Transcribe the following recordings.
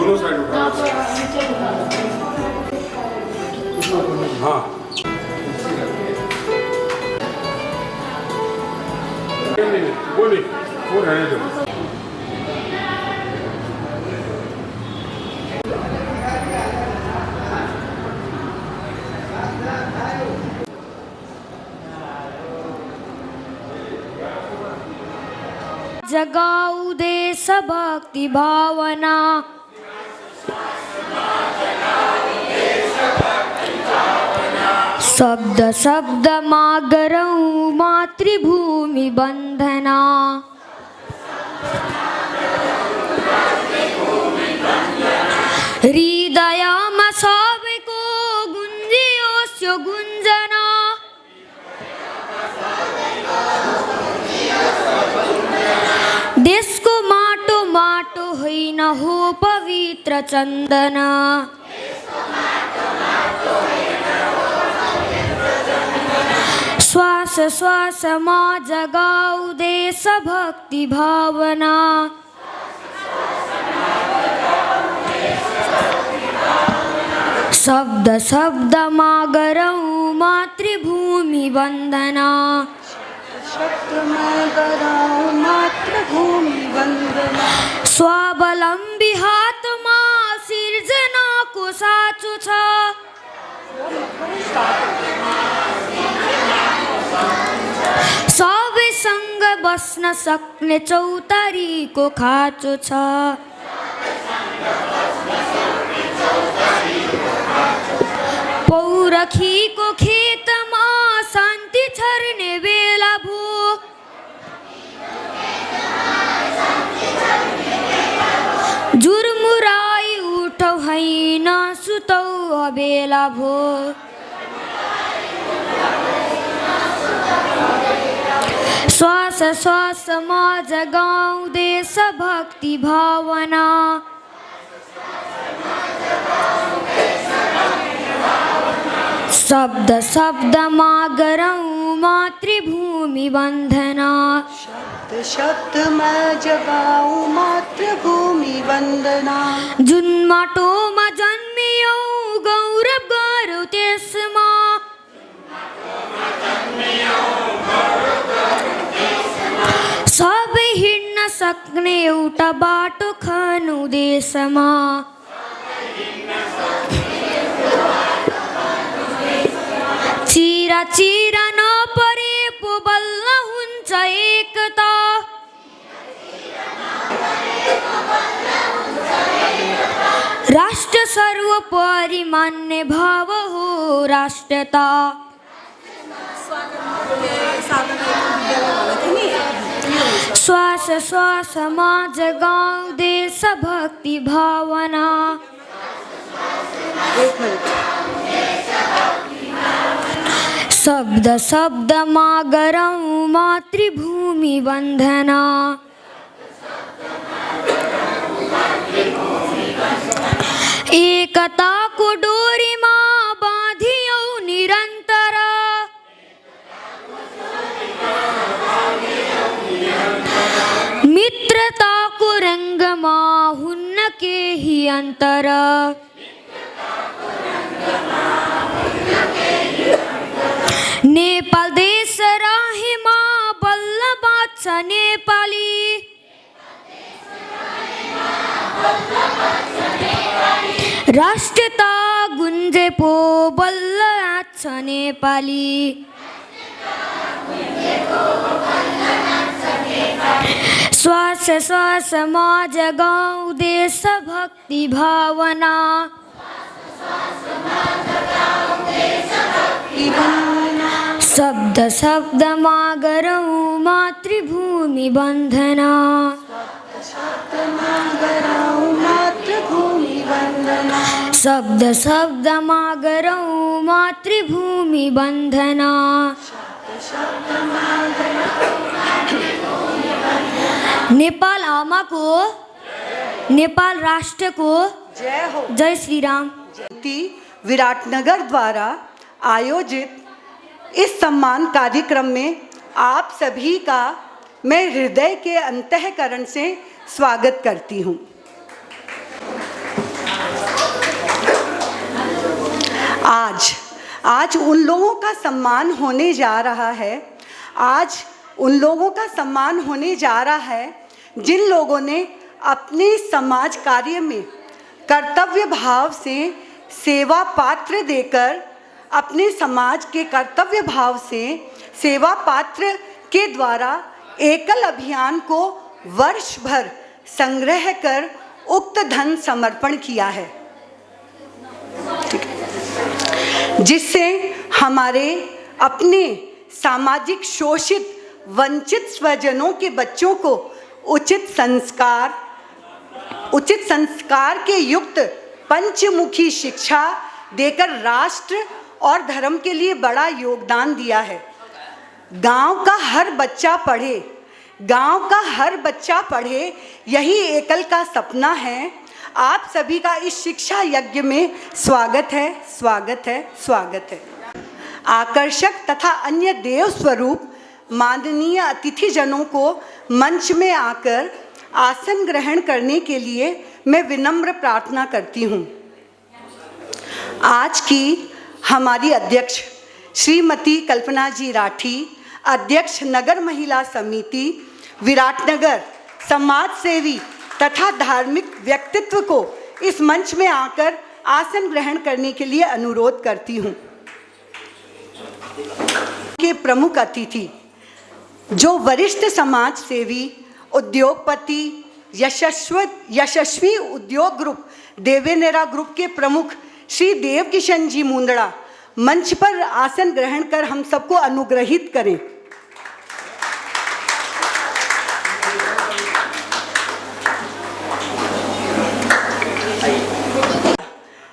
दोनों साइड उठा हाँ कोई नहीं वो रहने दो जगाऊ देशभक्ति भावना शब्द शब्द मागरऊ मातृभूमि बंधना हृदयमा सबैको गुन्जियोस् यो गुन्जना देशको माटो माटो होइन हो पवित्र चन्दन श्वास श्वासमा जगाऊ देशभक्ति भावना शब्द शब्दमा गरौँ मातृभूमि वन्दना स्वावलम्बी हातमा सिर्जनाको साँचो छ सबैसँग बस्न सक्ने चौतारीको खाँचो छ पौरखीको खेतमा शान्ति छर्ने बेला भो जुरमुराई उठौ होइन सुतौ अबेला भो श्वास श्वासमा जगाऊ देशभक्ति भावना शब्द शब्दमा गरौँ मातृभूमि वन्दना शब्द शब्दमा जगाऊ मातृभूमि वन्दना जुन माटोमा जन्मियौ गौरव गरौ त्यसमा सबै हिँड्न सक्ने एउटा बाटो खनौ देशमा चिरा चिरा नपरे पो बल्ल हुन्छ एकता राष्ट्र सर्वोपरि मान्ने भाव हो राष्ट्रता श्वास श्वासमा जगाऊ देशभक्ति भावना शब्द शब्दमा गरौँ मातृभूमि वन्दना एकताको डोरीमा बाँधियौ निरन्तर मित्रताको रङ्गमा हुन्न केही अन्तर नेपाल देश रहेमा बल्ल बाँच्छ नेपाली राष्ट्रता गुन्जे पो बल्ल नाच्छ नेपाली श्वास श्वासमा जगाऊ देशभक्ति भावना शब्द शब्दमा गरौँ मातृभूमि वन्दना शब्द शब्दमा गरौँ मातृभूमि वन्दना नेपाल आमाको नेपाल राष्ट्रको जय हो। जय श्री राम। विराटनगर द्वारा आयोजित इस सम्मान कार्यक्रम में आप सभी का मैं हृदय के अंतःकरण से स्वागत करती हूँ। आज उन लोगों का सम्मान होने जा रहा है। आज उन लोगों का सम्मान होने जा रहा है जिन लोगों ने अपने समाज कार्य में कर्तव्य भाव से सेवा पात्र देकर, अपने समाज के कर्तव्य भाव से सेवा पात्र के द्वारा एकल अभियान को वर्ष भर संग्रह कर उक्त धन समर्पण किया है, ठीक है, जिससे हमारे अपने सामाजिक शोषित वंचित स्वजनों के बच्चों को उचित संस्कार के युक्त पंचमुखी शिक्षा देकर राष्ट्र और धर्म के लिए बड़ा योगदान दिया है। गांव का हर बच्चा पढ़े, यही एकल का सपना है। आप सभी का इस शिक्षा यज्ञ में स्वागत है। आकर्षक तथा अन्य देव स्वरूप माननीय अतिथिजनों को मंच में आकर आसन ग्रहण करने के लिए मैं विनम्र प्रार्थना करती हूँ। आज की हमारी अध्यक्ष श्रीमती कल्पना जी राठी, अध्यक्ष नगर महिला समिति विराटनगर, समाज सेवी तथा धार्मिक व्यक्तित्व को इस मंच में आकर आसन ग्रहण करने के लिए अनुरोध करती हूँ। के प्रमुख अतिथि जो वरिष्ठ समाज सेवी, उद्योगपति, यशस्वी उद्योग ग्रुप देवेनेरा ग्रुप के प्रमुख श्री देव किशन जी मुंदड़ा मंच पर आसन ग्रहण कर हम सबको अनुग्रहित करें।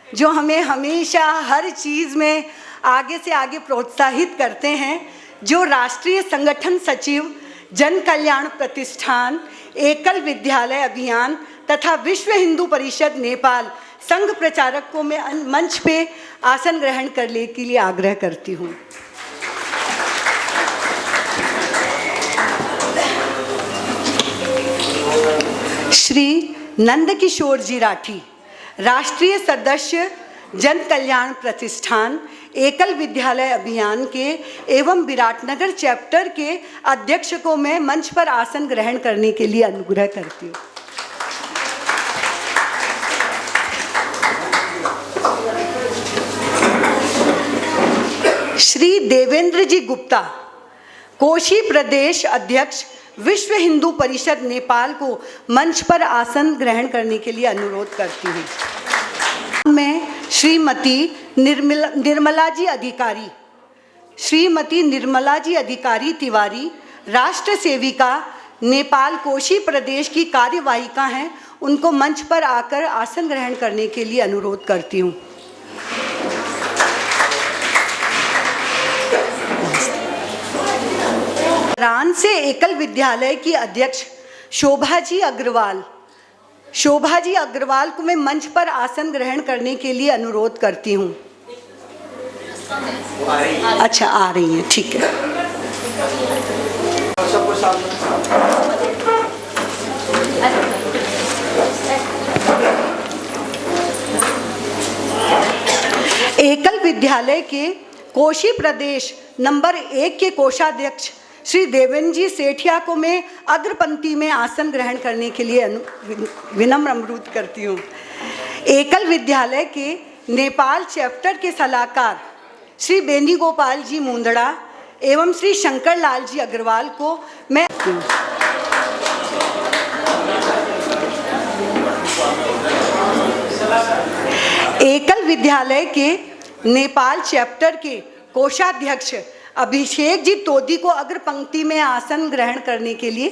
जो हमें हमेशा हर चीज़ में आगे से आगे प्रोत्साहित करते हैं, जो राष्ट्रीय संगठन सचिव, जन कल्याण प्रतिष्ठान, एकल विद्यालय अभियान तथा विश्व हिंदू परिषद नेपाल संघ प्रचारक को मैं मंच पे आसन ग्रहण करने के लिए आग्रह करती हूँ। श्री नंदकिशोर जी राठी, राष्ट्रीय सदस्य, जन कल्याण प्रतिष्ठान, एकल विद्यालय अभियान के एवं विराटनगर चैप्टर के अध्यक्ष को मैं मंच पर आसन ग्रहण करने के लिए अनुग्रह करती हूँ। श्री देवेंद्र जी गुप्ता, कोशी प्रदेश अध्यक्ष, विश्व हिंदू परिषद नेपाल को मंच पर आसन ग्रहण करने के लिए अनुरोध करती हूँ। मैं श्रीमती निर्मला जी अधिकारी तिवारी, राष्ट्र सेविका, नेपाल कोशी प्रदेश की कार्यवाहिका हैं, उनको मंच पर आकर आसन ग्रहण करने के लिए अनुरोध करती हूँ। रान से एकल विद्यालय की अध्यक्ष शोभा जी अग्रवाल को मैं मंच पर आसन ग्रहण करने के लिए अनुरोध करती हूँ। अच्छा, आ रही हैं, ठीक है। एकल विद्यालय के कोशी प्रदेश नंबर 1 के कोषाध्यक्ष श्री देवेंद्र जी सेठिया को मैं अग्रपंक्ति में आसन ग्रहण करने के लिए विनम्र अनुरोध करती हूँ। एकल विद्यालय के नेपाल चैप्टर के सलाहकार श्री बेनी गोपाल जी मुंदड़ा एवं श्री शंकर लाल जी अग्रवाल को मैं एकल विद्यालय के नेपाल चैप्टर के कोषाध्यक्ष अभिषेक जी तोदी को अग्र पंक्ति में आसन ग्रहण करने के लिए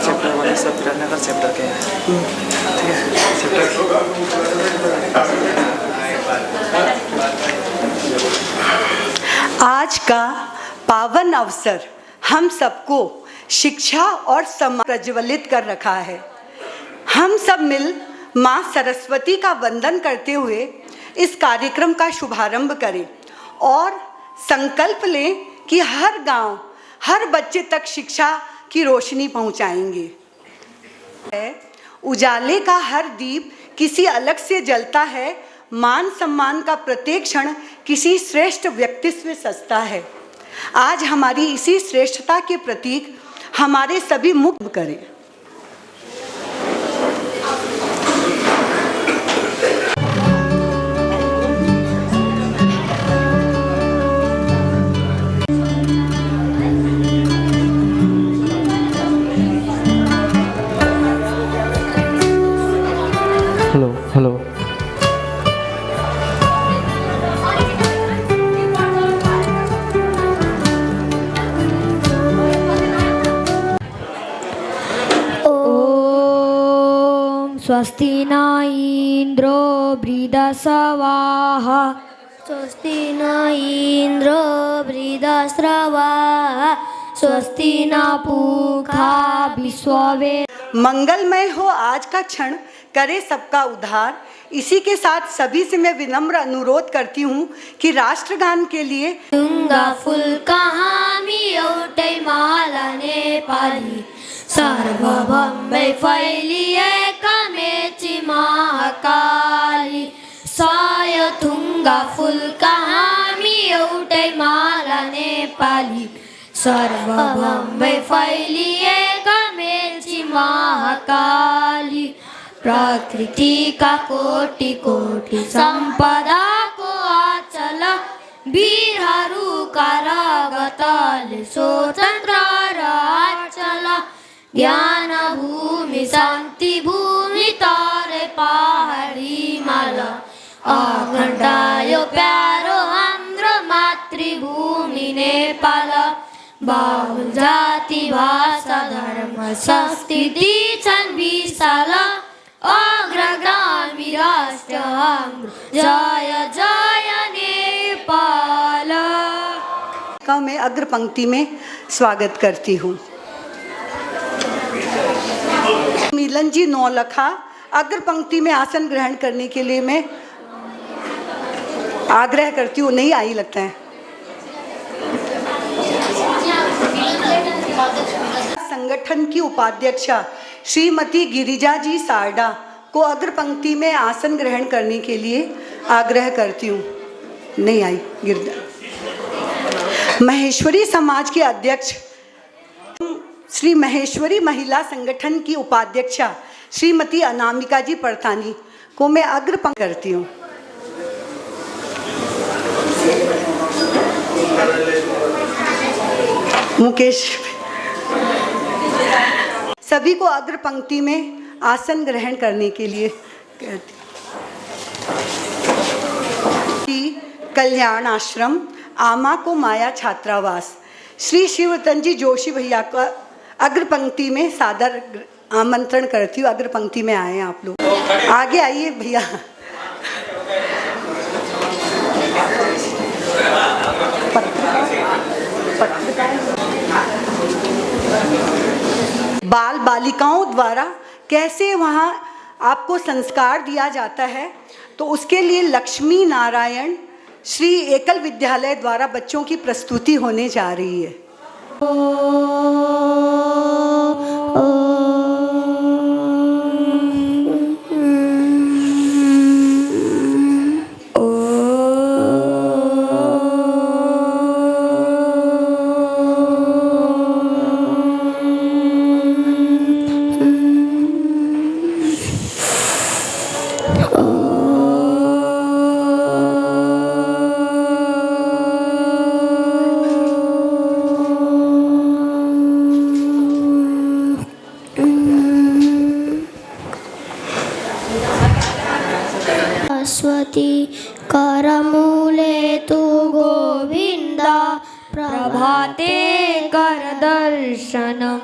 चैप्टर वाले सब विराटनगर चैप्टर के हैं, ठीक है। आज का पावन अवसर हम सबको शिक्षा और समाज प्रज्वलित कर रखा है। हम सब मिल माँ सरस्वती का वंदन करते हुए इस कार्यक्रम का शुभारंभ करें और संकल्प लें कि हर गांव, हर बच्चे तक शिक्षा की रोशनी पहुंचाएंगे। उजाले का हर दीप किसी अलग से जलता है, मान सम्मान का प्रत्येक क्षण किसी श्रेष्ठ व्यक्तित्व से सजता है। आज हमारी इसी श्रेष्ठता के प्रतीक हमारे सभी मुक्त करें। हेलो हेलो ॐ स्वस्ति न इन्द्रो वृद्धसवाः स्वस्ति न इन्द्रो वृद्धस्रवाः स्वस्ति न पूषा विश्ववे। मंगलमय हो आज का क्षण, करे सबका उद्धार। इसी के साथ सभी से मैं विनम्र अनुरोध करती हूँ कि राष्ट्रगान के लिए ढुङ्गा फुलका हामी एउटै माला नेपाली, सर्वभम्मै फैलिएका मेची महाकाली। सय थुङ्गा फुलका हामी एउटै माला नेपाली, सर्वभम्मै फैलिएका मेची महाकाली। प्रकृतिका कोटि कोटि सम्पदाको आचल, वीरहरूका रगतले स्वतन्त्र र अचल। ज्ञान भूमि शान्ति भूमि तराई पहाडी माल, अखण्ड यो प्यारो हाम्रो मातृभूमि नेपाल। बहुल जाति भाषा धर्म संस्कृति छन् विशाल, अग्रगामी राष्ट्र हाम्रो जय जय नेपाल। का मैं अग्र पंक्ति में स्वागत करती हूँ। मिलन जी नौलखा अग्र पंक्ति में आसन ग्रहण करने के लिए मैं आग्रह करती हूँ। नहीं आई लगता है। संगठन की उपाध्यक्षा श्रीमती गिरिजा जी सारडा को अग्र पंक्ति में आसन ग्रहण करने के लिए आग्रह करती हूँ। नहीं आई गिरिजा। महेश्वरी समाज के अध्यक्ष श्री महेश्वरी महिला संगठन की उपाध्यक्षा श्रीमती अनामिका जी परतानी को मैं अग्र पंक्ति करती हूँ। मुकेश सभी को अग्र पंक्ति में आसन ग्रहण करने के लिए कल्याण आश्रम आमा को माया छात्रावास श्री शिवरतन जी जोशी भैया का अग्र पंक्ति में सादर आमंत्रण करती हूँ। अग्र पंक्ति में आए आप लोग, आगे आइए भैया। बाल बालिकाओं द्वारा कैसे वहाँ आपको संस्कार दिया जाता है, तो उसके लिए लक्ष्मी नारायण श्री एकल विद्यालय द्वारा बच्चों की प्रस्तुति होने जा रही है। सरस्वती करमूले तु गोविन्द, प्रभाते कर दर्शनम।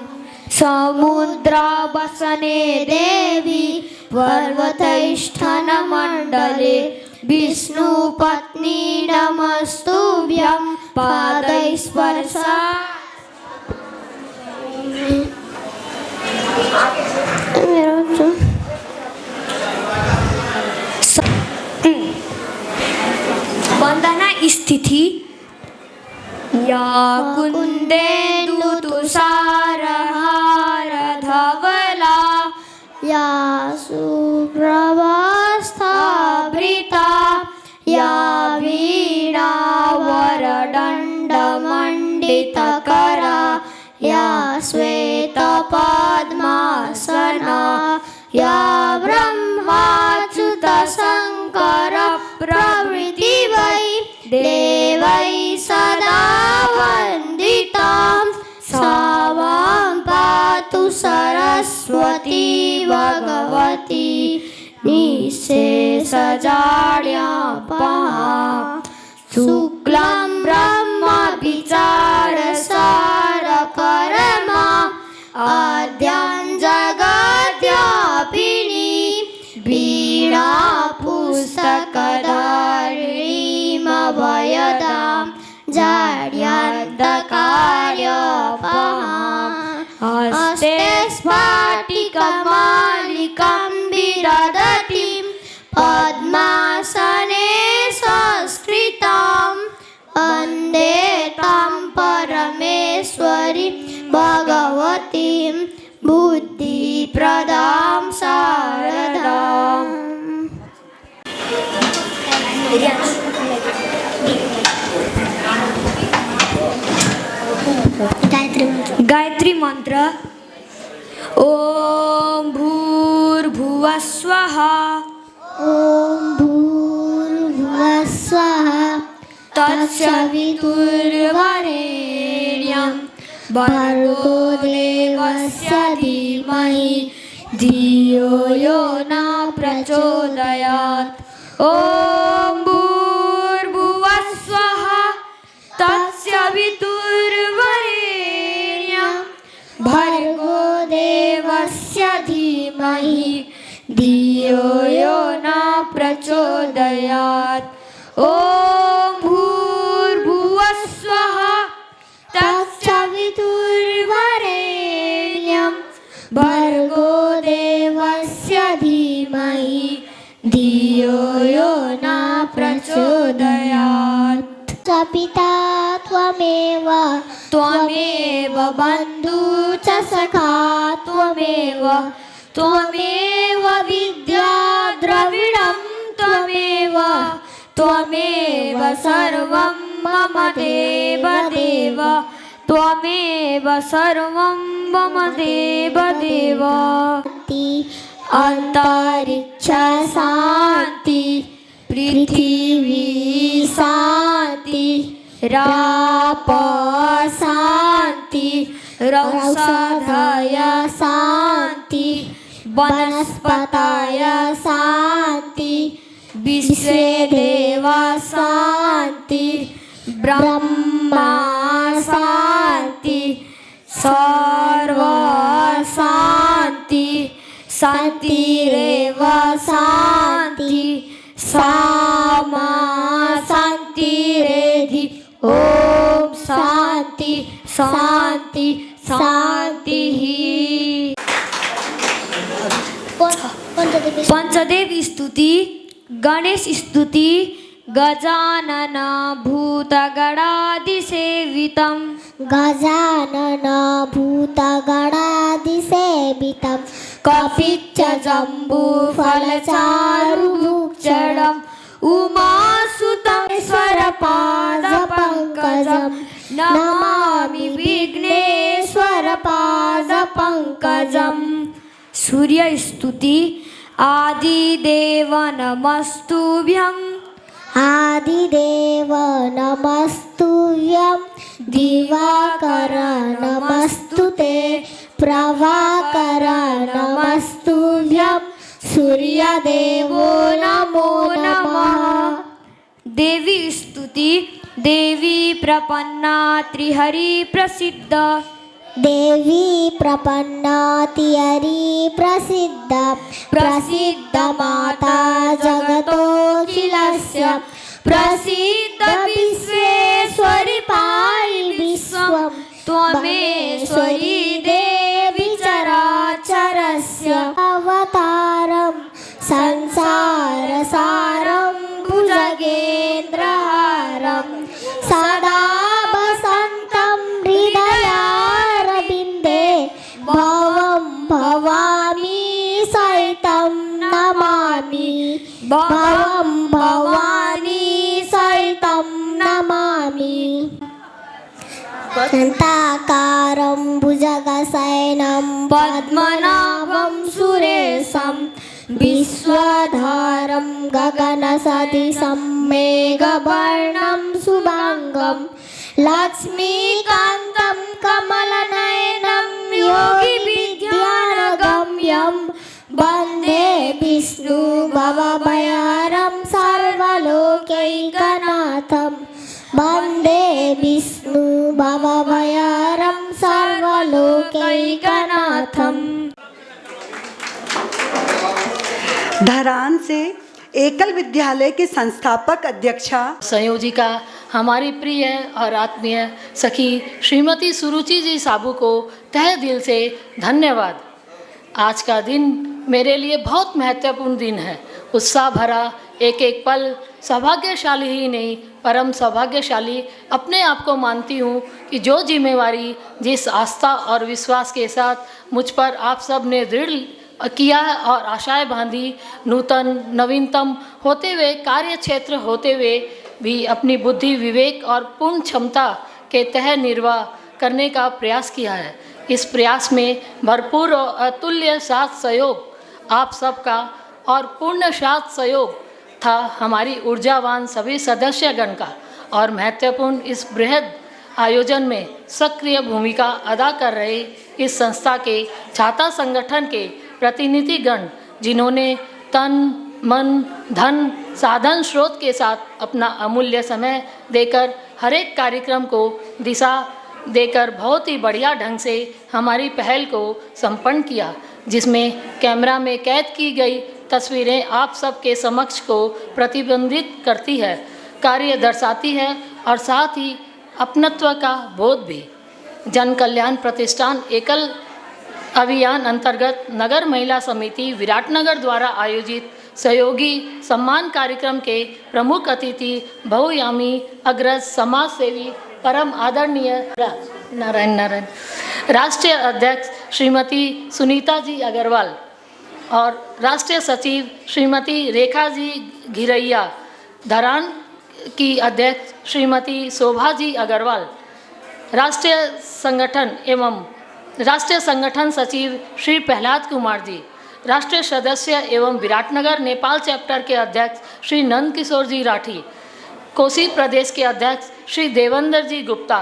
समुद्रावसने देवी पर्वतैष्ठन मण्डले, विष्णुपत्नी नमस्तुभ्यं पादैस्पर्शा। वंदना स्थिति या कुन्देन्दुतुषारहारधवला या शुभ्रवस्त्रावृता या वीणावरदण्डमण्डितकरा या श्वेतपद्मासना या ब्रह्माच्युतशङ्करप्रभृति वै देवै सदा वन्दितां सा मां पातु सरस्वती भगवती निःशेषजाड्यापहा शुक्लं ब्रह्मविचारसारकरमा आद्यां जगद्व्यापिनी वीणा पुस्तकधारिणीमभयदां जाड्यान्तकार्यपहा हस्ते स्फाटिकमालिकां विदधतीं पद्मासने संस्कृतां वन्दे तां परमेश्वरीं भगवतीं बुद्धिप्रदां शारदाम्। गायत्री मंत्र। ओम भूर्भुवः स्वः ॐ भूर्भुवः स्वः तत्सवितुर्वरेण्यं भर्गो देवस्य धीमहि धियो यो न प्रचोदयात्। ओम भूर्भुवः स्वः तत्सवितुर्वरेण्यं भर्गो देवस्य धीमहि धियो यो न प्रचोदयात्। ओम भूर्भुवः स्वः तत्सवितुर्वरेण्यं भर्गो देवस्य धीमहि धियो यो न प्रचोदयात्। पिता त्वमेव त्वमेव बन्धु च सखा त्वमेव त्वमेव विद्या द्रविणं त्वमेव त्वमेव सर्वं मम देव देव त्वमेव सर्वं मम देव देव। अंतरिक्ष शांति पृथ्वी शांति राप शांति रौषधय शांति वनस्पतय शांति विश्वे देवा शांति ब्रह्मा शांति सर्व शांति शांतिरेव शांति सामा शांतिरेधि। ओम शांति शांति शांति। पंचदेव स्तुति। गणेश स्तुति। गजानन भूतगणादिसेवितं गजानन भूतगणादिसेवितं कपिच्च जम्बूफलचारुभुक्षणम् उमासुतं स्वरपादपङ्कजं नमामि विघ्नेश्वरपादपङ्कजम्। सूर्य स्तुति। आदिदेव नमस्तुभ्यं आदिदेव नमस्तुभ्यं दिवाकर नमस्तुते प्रभाकर नमस्तुभ्यं सूर्यदेवो नमो नमः। देवी स्तुति। देवी प्रपन्ना त्रिहरि प्रसिद्ध देवी प्रपन्ना तिहरि प्रसिद्ध प्रसिद्ध माता जगतोऽखिलस्य प्रसिद्ध विश्वेश्वरी पाहि विश्वं त्वमेश्वरी देवी चराचरस्य अवतारं संसारसारं भुजगेन्द्रहारं सदा शान्ताकारं भुजगशयनं पद्मनाभं सुरेशं विश्वधारं गगनसदृशं मेघवर्णं शुभाङ्गं लक्ष्मीकान्तं कमलनयनं योगिविद्यानगम्यं वन्दे विष्णु भवभयहरं सर्वलोकैकनाथं वन्दे विष्णु भवभयहरं सर्वलोकैकनाथम्। धरान से एकल विद्यालय की संस्थापक अध्यक्षा संयोजिका हमारी प्रिय और आत्मीय सखी श्रीमती सुरुचि जी साबू को तहे दिल से धन्यवाद। आज का दिन मेरे लिए बहुत महत्वपूर्ण दिन है। उत्साह भरा एक एक पल सौभाग्यशाली ही नहीं परम सौभाग्यशाली अपने आप को मानती हूँ कि जो जिम्मेवारी जिस आस्था और विश्वास के साथ मुझ पर आप सब ने दृढ़ किया है और आशाएं बांधी, नूतन नवीनतम होते हुए कार्य क्षेत्र होते हुए भी अपनी बुद्धि विवेक और पूर्ण क्षमता के तहत निर्वाह करने का प्रयास किया है। इस प्रयास में भरपूर और अतुल्य साथ सहयोग आप सबका और पूर्ण साथ सहयोग था हमारी ऊर्जावान सभी सदस्यगण का और महत्वपूर्ण इस बृहद आयोजन में सक्रिय भूमिका अदा कर रहे इस संस्था के छात्र संगठन के प्रतिनिधिगण जिन्होंने तन मन धन साधन स्रोत के साथ अपना अमूल्य समय देकर हर एक कार्यक्रम को दिशा देकर बहुत ही बढ़िया ढंग से हमारी पहल को संपन्न किया, जिसमें कैमरा में कैद की गई तस्वीरें आप सबके समक्ष को प्रतिबिंबित करती है, कार्य दर्शाती है और साथ ही अपनत्व का बोध भी। जन कल्याण प्रतिष्ठान एकल अभियान अंतर्गत नगर महिला समिति विराटनगर द्वारा आयोजित सहयोगी सम्मान कार्यक्रम के प्रमुख अतिथि बहुयामी अग्रज समाज सेवी परम आदरणीय नारायण राष्ट्रीय अध्यक्ष श्रीमती सुनीता जी अग्रवाल और राष्ट्रीय सचिव श्रीमती रेखा जी घिरैया, धरान की अध्यक्ष श्रीमती शोभा जी अग्रवाल, राष्ट्रीय संगठन सचिव श्री प्रहलाद कुमार जी, राष्ट्रीय सदस्य एवं विराटनगर नेपाल चैप्टर के अध्यक्ष श्री नंद किशोर जी राठी, कोसी प्रदेश के अध्यक्ष श्री देवेंद्र जी गुप्ता,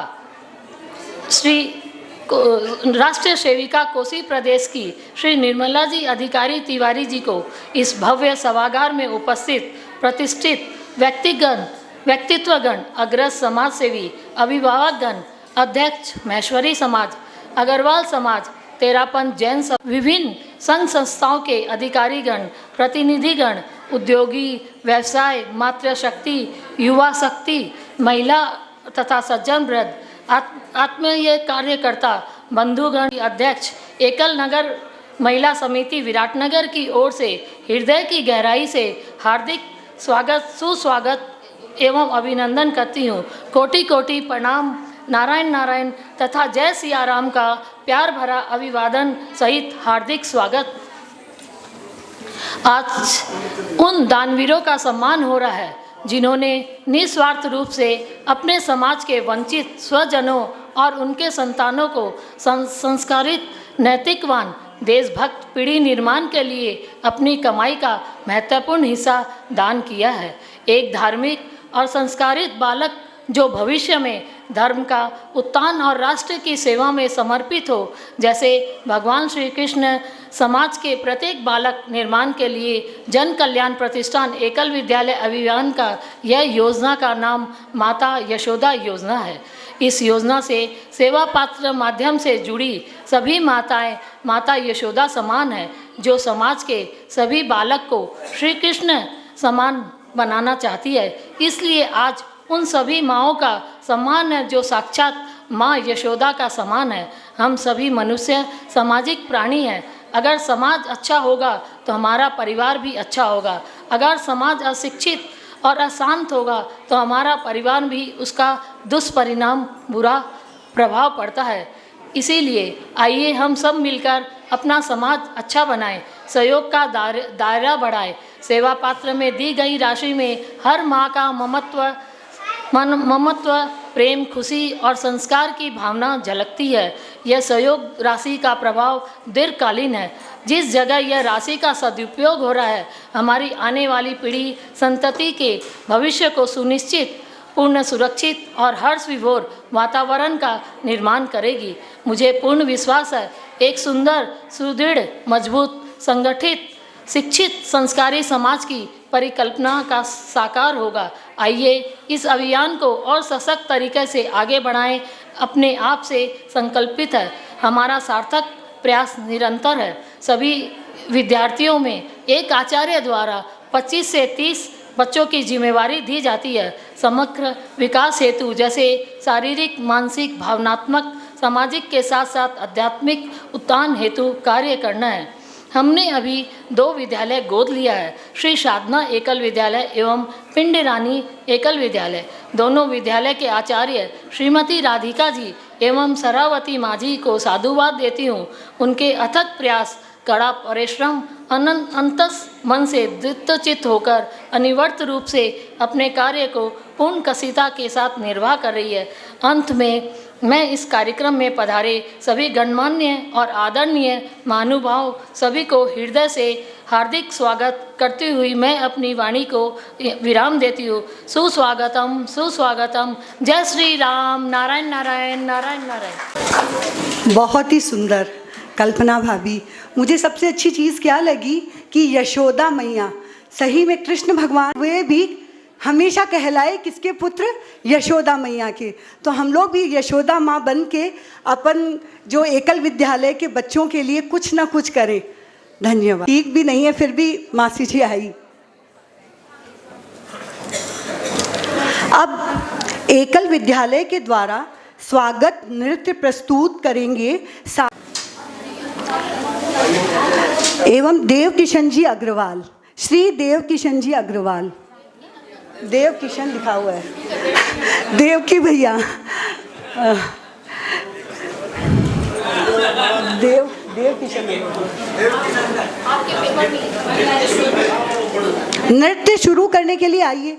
राष्ट्रीय सेविका कोसी प्रदेश की श्री निर्मला जी अधिकारी तिवारी जी को इस भव्य सभागार में उपस्थित प्रतिष्ठित व्यक्तित्वगण, अग्रज समाज सेवी, अभिभावकगण, अध्यक्ष महेश्वरी समाज, अग्रवाल समाज, तेरापंथ जैन विभिन्न संघ संस्थाओं के अधिकारीगण, प्रतिनिधिगण, उद्योगी, व्यवसाय, मातृशक्ति, युवा शक्ति, महिला तथा सज्जन वृद्ध, आत्मीय कार्यकर्ता, बंधुगण, अध्यक्ष एकल नगर महिला समिति विराटनगर की ओर से हृदय की गहराई से हार्दिक स्वागत सुस्वागत एवं अभिनंदन करती हूँ। कोटि कोटि प्रणाम, नारायण नारायण तथा जय सिया राम का प्यार भरा अभिवादन सहित हार्दिक स्वागत। आज उन दानवीरों का सम्मान हो रहा है जिन्होंने निस्वार्थ रूप से अपने समाज के वंचित स्वजनों और उनके संतानों को संस्कारित, नैतिकवान, देशभक्त पीढ़ी निर्माण के लिए अपनी कमाई का महत्वपूर्ण हिस्सा दान किया है। एक धार्मिक और संस्कारित बालक जो भविष्य में धर्म का उत्थान और राष्ट्र की सेवा में समर्पित हो, जैसे भगवान श्री कृष्ण समाज के प्रत्येक बालक निर्माण के लिए जन कल्याण प्रतिष्ठान एकल विद्यालय अभियान का यह योजना का नाम माता यशोदा योजना है। इस योजना से सेवा पात्र माध्यम से जुड़ी सभी माताएं माता यशोदा समान है, जो समाज के सभी बालक को श्री कृष्ण समान बनाना चाहती है। इसलिए आज उन सभी माँओं का सम्मान है जो साक्षात माँ यशोदा का समान है। हम सभी मनुष्य सामाजिक प्राणी हैं। अगर समाज अच्छा होगा तो हमारा परिवार भी अच्छा होगा। अगर समाज अशिक्षित और अशांत होगा तो हमारा परिवार भी उसका दुष्परिणाम बुरा प्रभाव पड़ता है। इसीलिए आइए हम सब मिलकर अपना समाज अच्छा बनाएं, सहयोग का दायरा बढ़ाएं। सेवा पात्र में दी गई राशि में हर माँ का ममत्व प्रेम, खुशी और संस्कार की भावना झलकती है। यह सहयोग राशि का प्रभाव दीर्घकालीन है। जिस जगह यह राशि का सदुपयोग हो रहा है, हमारी आने वाली पीढ़ी संतति के भविष्य को सुनिश्चित, पूर्ण सुरक्षित और हर्ष विभोर वातावरण का निर्माण करेगी। मुझे पूर्ण विश्वास है एक सुंदर, सुदृढ़, मजबूत, संगठित, शिक्षित, संस्कारी समाज की परिकल्पना का साकार होगा। आइए इस अभियान को और सशक्त तरीके से आगे बढ़ाएं। अपने आप से संकल्पित है, हमारा सार्थक प्रयास निरंतर है। सभी विद्यार्थियों में एक आचार्य द्वारा 25 से 30 बच्चों की जिम्मेवारी दी जाती है। समग्र विकास हेतु जैसे शारीरिक, मानसिक, भावनात्मक, सामाजिक के साथ साथ आध्यात्मिक उत्थान हेतु कार्य करना है। हमने अभी 2 विद्यालय गोद लिया है, श्री साधना एकल विद्यालय एवं पिंड रानी एकल विद्यालय। दोनों विद्यालय के आचार्य श्रीमती राधिका जी एवं सरावती माझी को साधुवाद देती हूँ। उनके अथक प्रयास, कड़ा परिश्रम, अंतस मन से दृढ़चित्त होकर अनिवर्त रूप से अपने कार्य को पूर्ण कसिता के साथ निर्वाह कर रही है। अंत में मैं इस कार्यक्रम में पधारे सभी गणमान्य और आदरणीय महानुभाव सभी को हृदय से हार्दिक स्वागत करती हुई मैं अपनी वाणी को विराम देती हूँ। सुस्वागतम, सुस्वागतम। जय श्री राम। नारायण नारायण, नारायण नारायण। बहुत ही सुंदर कल्पना भाभी। मुझे सबसे अच्छी चीज़ क्या लगी कि यशोदा मैया, सही में कृष्ण भगवान वे भी हमेशा कहलाए किसके पुत्र? यशोदा मैया के। तो हम लोग भी यशोदा माँ बन के अपन जो एकल विद्यालय के बच्चों के लिए कुछ ना कुछ करें। धन्यवाद। ठीक भी नहीं है फिर भी मासी जी आई। अब एकल विद्यालय के द्वारा स्वागत नृत्य प्रस्तुत करेंगे एवं देव किशन जी अग्रवाल, श्री देव किशन जी अग्रवाल। देव किशन लिखा हुआ है, देव की भैया। देव किशन। नृत्य शुरू करने के लिए आइए।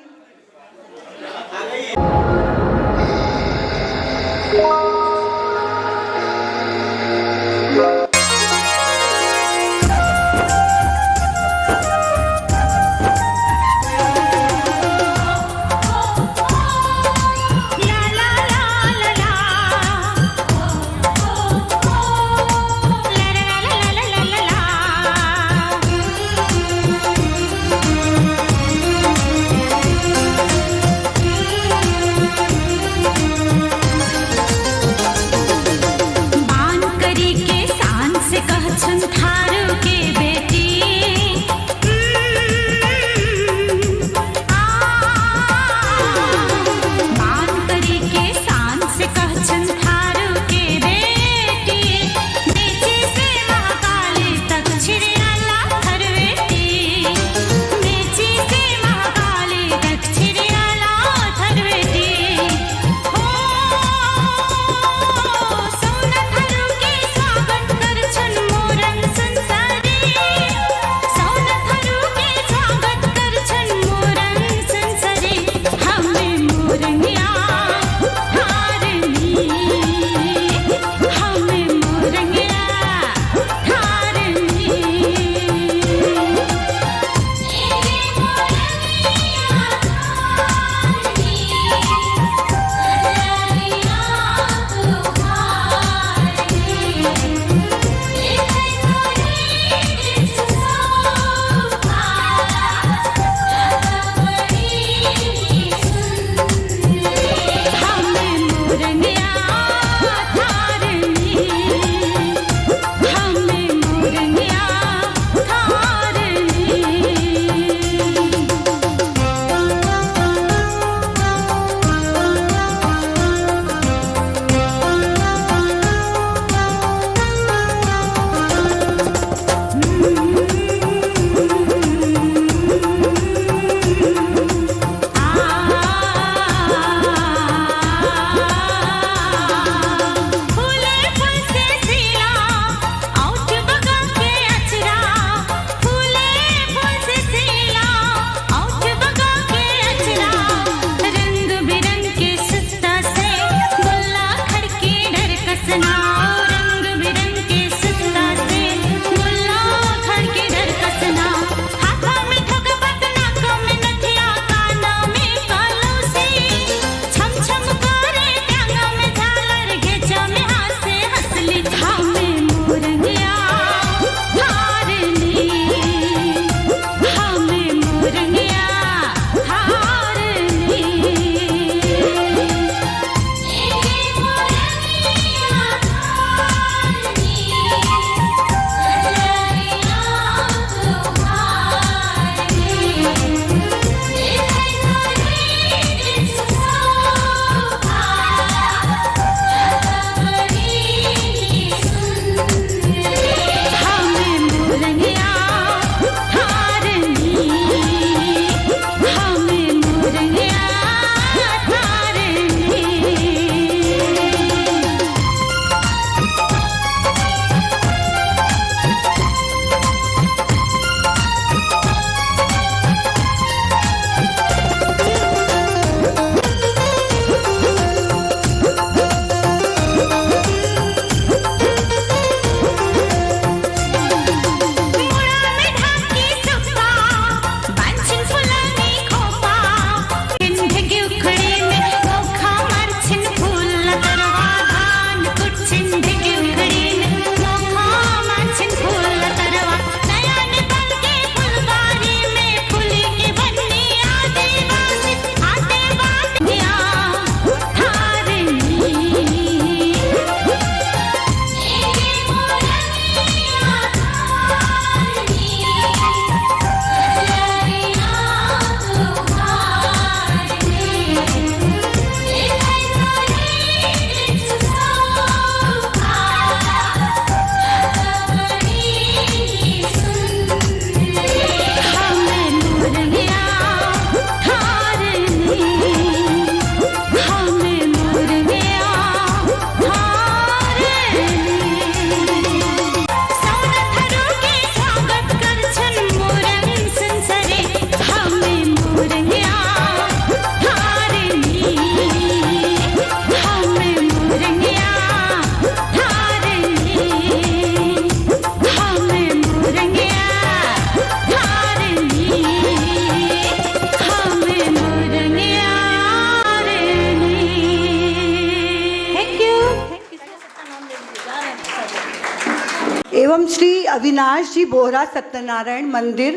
एवं श्री अविनाश जी बोहरा सत्यनारायण मंदिर,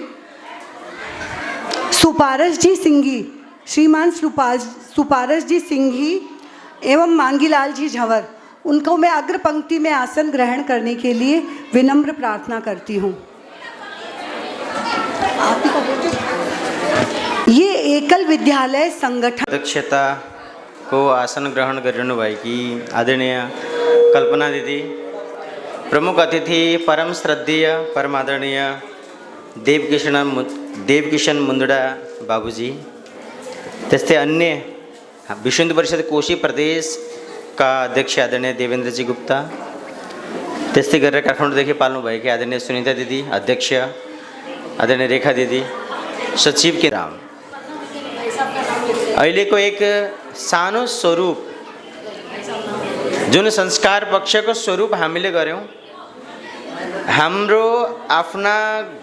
सुपारस जी सिंघी, श्रीमान सुपारस जी सिंघी एवं मांगीलाल जी झंवर, उनको मैं अग्र पंक्ति में आसन ग्रहण करने के लिए विनम्र प्रार्थना करती हूँ। ये एकल विद्यालय संगठन अध्यक्षता को आसन ग्रहण गरिरहनु भएकी आदरणीय कल्पना दिदी, प्रमुख अतिथि परम श्रद्धेय परम आदरणीय देवकिशन मुंदडा बाबूजी, त्यस्तै अन्य विश्व हिन्दू परिषद कोशी प्रदेशका अध्यक्ष आदरणीय देवेन्द्रजी गुप्ता, त्यस्तै गरेर काठमाडौँदेखि पाल्नुभएकी आदरणीय सुनिता दिदी अध्यक्ष, आदरणीय रेखा दिदी, सचिव के राम, अहिलेको एक सानो स्वरूप जुन संस्कार पक्षको स्वरूप हामीले गऱ्यौँ, हाम्रो आफ्ना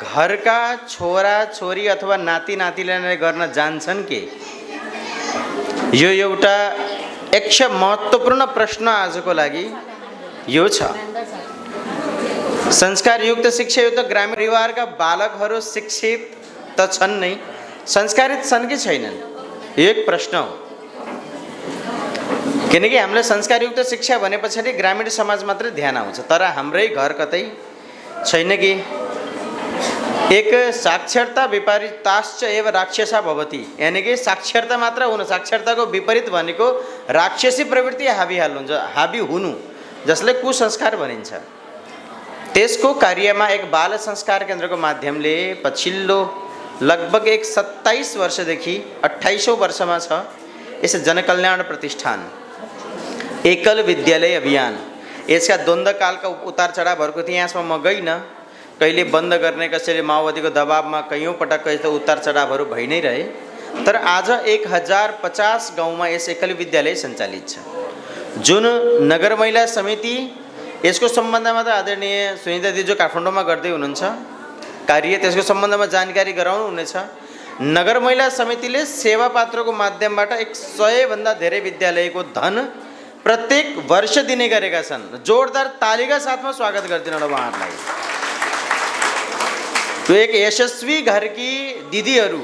घरका छोरा छोरी अथवा नाति नातिले गर्न जान्छन् के, यो एउटा एक महत्त्वपूर्ण प्रश्न आजको लागि यो छ। संस्कारयुक्त शिक्षा युक्त ग्रामीण परिवारका बालकहरू शिक्षित त छन् नै, संस्कारित छन् कि छैनन्, यो एक प्रश्न हो। किनकि हामीलाई संस्कारयुक्त शिक्षा भने पछाडि ग्रामीण समाज मात्रै ध्यान आउँछ, तर हाम्रै घर कतै छैन कि। एक साक्षरता विपरीताश्च एव राक्षसा भवति, यानी कि साक्षरता मात्र हुनु, साक्षरताको विपरीत भनेको राक्षसी प्रवृत्ति हाबी हुनु, जसले कुसंस्कार भनिन्छ। त्यसको कार्यमा एक बाल संस्कार केन्द्रको माध्यमले पछिल्लो लगभग एक 27 वर्षदेखि 28औं वर्षमा छ यस जनकल्याण प्रतिष्ठान एकल विद्यालय अभियान। यसका द्वन्द्वकालका उतार चढावहरूको थियो, यहाँसम्म म गइनँ, कहिले बन्द गर्ने, कसैले माओवादीको दबावमा कैयौँ पटक यस्तो उतार चढावहरू भइ नै रहे, तर आज 1050 गाउँमा यस एकल विद्यालय सञ्चालित छ। जुन नगर महिला समिति यसको सम्बन्धमा त आदरणीय सुनिता दिदी जो काठमाडौँमा गर्दै हुनुहुन्छ कार्य, त्यसको सम्बन्धमा जानकारी गराउनु हुनेछ। नगर महिला समितिले सेवा पात्रको माध्यमबाट 100 भन्दा धेरै विद्यालयको धन प्रत्येक वर्ष दिने गरेका छन्। जोरदार तालीका साथमा स्वागत गर्दिनु होला उहाँहरूलाई। त्यो एक यशस्वी घरकी दिदीहरू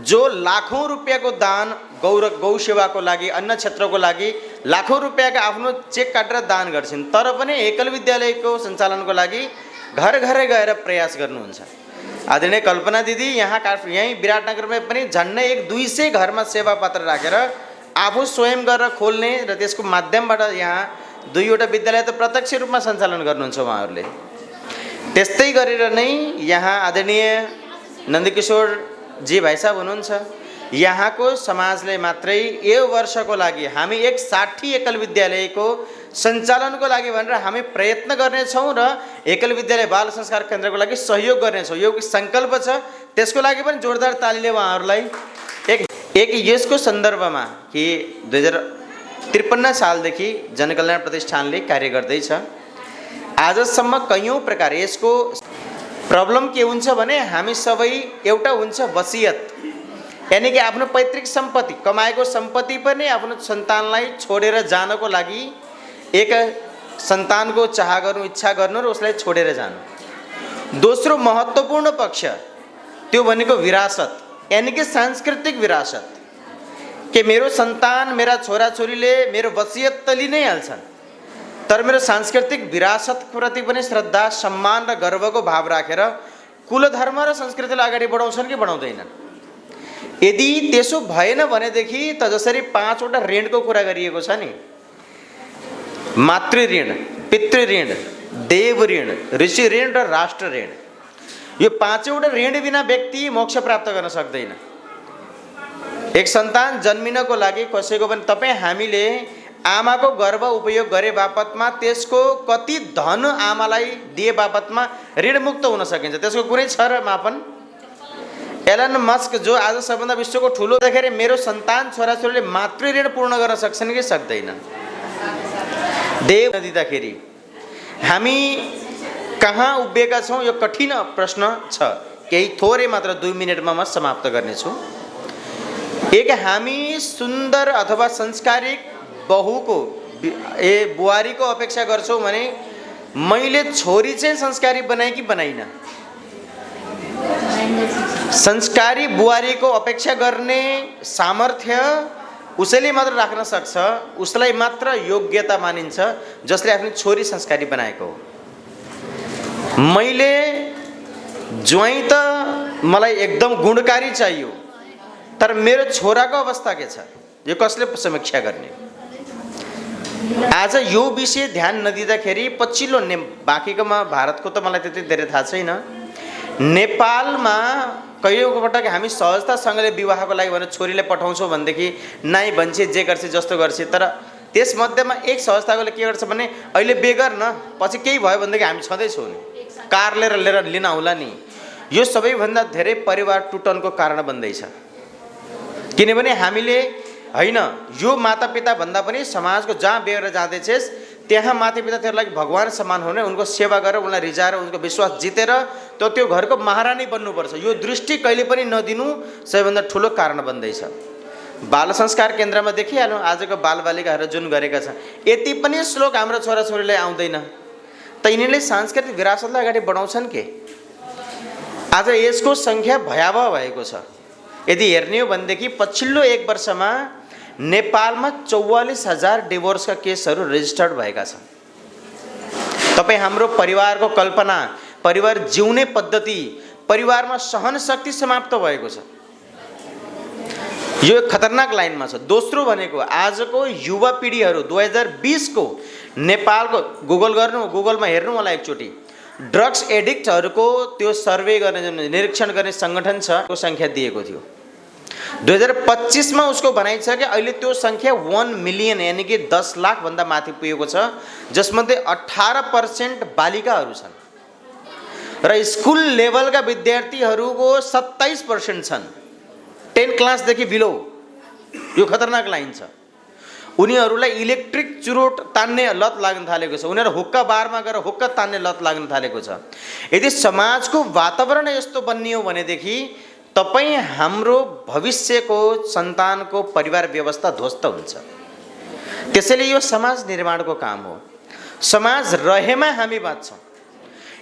जो लाखौं रुपियाँको दान गौ सेवाको लागि, अन्न क्षेत्रको लागि लाखौं रुपियाँको आफ्नो चेक काटेर दान गर्छन्, तर पनि एकल विद्यालयको सञ्चालनको लागि घर घरै गएर प्रयास गर्नुहुन्छ। आदरणीय कल्पना दिदी यहीँ विराटनगरमै पनि झन्डै 200 घरमा सेवा पात्र राखेर आफू स्वयं गरेर खोल्ने र त्यसको माध्यमबाट यहाँ 2वटा विद्यालय त प्रत्यक्ष रूपमा सञ्चालन गर्नुहुन्छ उहाँहरूले। त्यस्तै गरेर नै यहाँ आदरणीय नन्दकिशोर जी भाइ साहब हुनुहुन्छ, यहाँको समाजले मात्रै यो वर्षको लागि हामी 60 एकल विद्यालयको सञ्चालनको लागि भनेर हामी प्रयत्न गर्नेछौँ र एकल विद्यालय बाल संस्कार केन्द्रको लागि सहयोग गर्नेछौँ, यो सङ्कल्प छ। त्यसको लागि पनि जोरदार तालीले उहाँहरूलाई एक यसको सन्दर्भमा कि 2053 सालदेखि जनकल्याण प्रतिष्ठानले कार्य गर्दैछ। आजसम्म कैयौँ प्रकार यसको प्रब्लम के हुन्छ भने हामी सबै एउटा हुन्छ वसियत, यानी कि आफ्नो पैतृक सम्पत्ति कमाएको सम्पत्ति पनि आफ्नो सन्तानलाई छोडेर जानको लागि एक सन्तानको चाह गर्नु, इच्छा गर्नु र उसलाई छोडेर जानु। दोस्रो महत्त्वपूर्ण पक्ष त्यो भनेको विरासत, यानी कि सांस्कृतिक विरासत, कि मेरो सन्तान मेरा छोराछोरीले मेरो वसियत त लिई नै हाल्छन्, तर मेरो सांस्कृतिक विरासतप्रति पनि श्रद्धा, सम्मान र गर्वको भाव राखेर कुल धर्म र संस्कृतिलाई अगाडि बढाउँछन् कि बढाउँदैनन्। यदि त्यसो भएन भनेदेखि त जसरी 5वटा ऋणको कुरा गरिएको छ नि, मातृ ऋण, पितृ ऋण, देव ऋण, ऋषि ऋण र राष्ट्र ऋण, यो 5वटा ऋण बिना व्यक्ति मोक्ष प्राप्त गर्न सक्दैन। एक सन्तान जन्मिनको लागि कसैको पनि तपाईँ हामीले आमाको गर्भ उपयोग गरे बापतमा त्यसको कति धन आमालाई दिए बापतमा ऋणमुक्त हुन सकिन्छ, त्यसको कुनै छ र मापन? एलन मस्क जो आज सबभन्दा विश्वको ठुलो देखेर मेरो सन्तान छोराछोरीले मातृ ऋण पूर्ण गर्न सक्छन् कि सक्दैनन्? देव नदिँदाखेरि हामी कहाँ उभिएका छौँ यो कठिन प्रश्न छ। केही थोरै मात्र 2 मिनेटमा म समाप्त गर्नेछु। एक हामी सुन्दर अथवा संस्कारिक बहुको बुहारीको अपेक्षा गर्छौँ भने मैले छोरी चाहिँ संस्कारी बनाएँ कि बनाइनँ? संस्कारी बुहारीको अपेक्षा गर्ने सामर्थ्य उसैले मात्र राख्न सक्छ, उसलाई मात्र योग्यता मानिन्छ जसले आफ्नो छोरी संस्कारी बनाएको हो। मैले ज्वाइँ त मलाई एकदम गुणकारी चाहियो, तर मेरो छोराको अवस्था के छ यो कसले समीक्षा गर्ने? आज यो विषय ध्यान नदिँदाखेरि पछिल्लो बाँकीकोमा भारतको त मलाई त्यति धेरै थाहा छैन, नेपालमा कहिलेको पटक हामी सहजतासँगले विवाहको लागि भनेर छोरीलाई पठाउँछौँ भनेदेखि नाइ भन्छे जे गर्छ जस्तो गर्छ, तर त्यसमध्येमा एक सहजताकोले के गर्छ भने अहिले बेगर न पछि केही भयो भनेदेखि हामी छँदैछौँ नि, कार लिएर लिन आउला नि। यो सबैभन्दा धेरै परिवार टुटनको कारण बन्दैछ, किनभने हामीले होइन यो मातापिता भन्दा पनि समाजको जहाँ बेगर जाँदैछस् त्यहाँ मातापिता तेरोलाई भगवान समान हुने, उनको सेवा गरेर उनलाई रिझाएर उनको विश्वास जितेर त्यो घरको महारानी बन्नुपर्छ, यो दृष्टि कहिले पनि नदिनु सबैभन्दा ठुलो कारण बन्दैछ। बाल संस्कार केन्द्रमा देखिहाल्नु आजको बालबालिकाहरू जुन गरेका छन्, यति पनि श्लोक हाम्रो छोराछोरीलाई आउँदैन, त यिनीहरूले सांस्कृतिक विरासतलाई अगाडि बढाउँछन् के? आज यसको सङ्ख्या भयावह भएको छ। यदि हेर्ने हो भनेदेखि पछिल्लो 1 वर्षमा नेपालमा 44,000 डिभोर्सका केसहरू रेजिस्टर्ड भएका छन्। तपाईँ हाम्रो परिवारको कल्पना, परिवार जिउने पद्धति, परिवारमा सहन शक्ति समाप्त भएको छ, यो खतरनाक लाइनमा छ। दोस्रो भनेको आजको युवा पिँढीहरू 2020 को नेपालको गुगलमा हेर्नु मलाई एकचोटि ड्रग्स एडिक्टहरूको त्यो सर्वे गर्ने निरीक्षण गर्ने सङ्गठन छ, त्यो सङ्ख्या दिएको थियो 2025 मा उसको भनाइ छ कि अहिले त्यो सङ्ख्या 1 मिलियन यानि कि 10 लाख भन्दा माथि पुगेको छ, जसमध्ये 18% बालिकाहरू छन् र स्कुल लेभलका विद्यार्थीहरूको 27% छन् 10 क्लासदेखि बिलो। यो खतरनाक लाइन छ। उनीहरूलाई इलेक्ट्रिक चुरोट तान्ने लत लाग्न थालेको छ, उनीहरू हुक्का बारमा गएर हुक्का तान्ने लत लाग्न थालेको छ। यदि समाजको वातावरण यस्तो बनियो भनेदेखि तपाईँ हाम्रो भविष्यको सन्तानको परिवार व्यवस्था ध्वस्त हुन्छ। त्यसैले यो समाज निर्माणको काम हो। समाज रहेमा हामी बाँच्छौँ।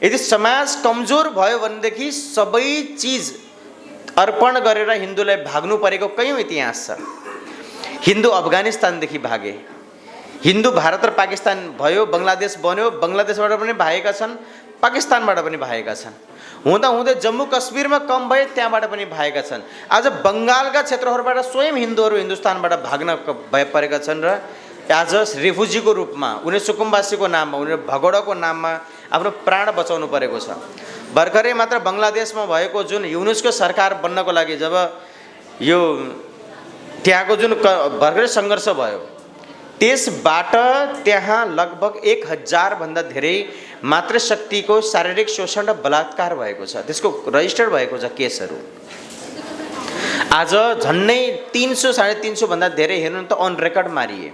यदि समाज कमजोर भयो भनेदेखि सबै चिज अर्पण गरेर हिन्दूलाई भाग्नु परेको कयौँ इतिहास छ। हिन्दू अफगानिस्तानदेखि भागे, हिन्दू भारत र पाकिस्तान भयो, बङ्गलादेश बन्यो, बङ्गलादेशबाट पनि भागेका छन्, पाकिस्तानबाट पनि भागेका छन्, हुँदा हुँदै जम्मू कश्मीरमा कम भए त्यहाँबाट पनि भागेका छन्। आज बङ्गालका क्षेत्रहरूबाट स्वयं हिन्दूहरू हिन्दुस्तानबाट भाग्न परेका छन् र आज रिफ्युजीको रूपमा उनीहरू सुकुम्बासीको नाममा, उनीहरू भगोडाको नाममा आफ्नो प्राण बचाउनु परेको छ। भर्खरै मात्र बङ्गलादेशमा भएको जुन युनुसको सरकार बन्नको लागि जब यो त्यहाँको जुन भर्खरै सङ्घर्ष भयो, त्यसबाट त्यहाँ लगभग 1000 भन्दा धेरै मातृशक्तिको शारीरिक शोषण र बलात्कार भएको छ, त्यसको रजिस्टर भएको छ केसहरू। आज झन्नै 300-350 भन्दा धेरै हेर्नु त अन रेकर्ड मारिए,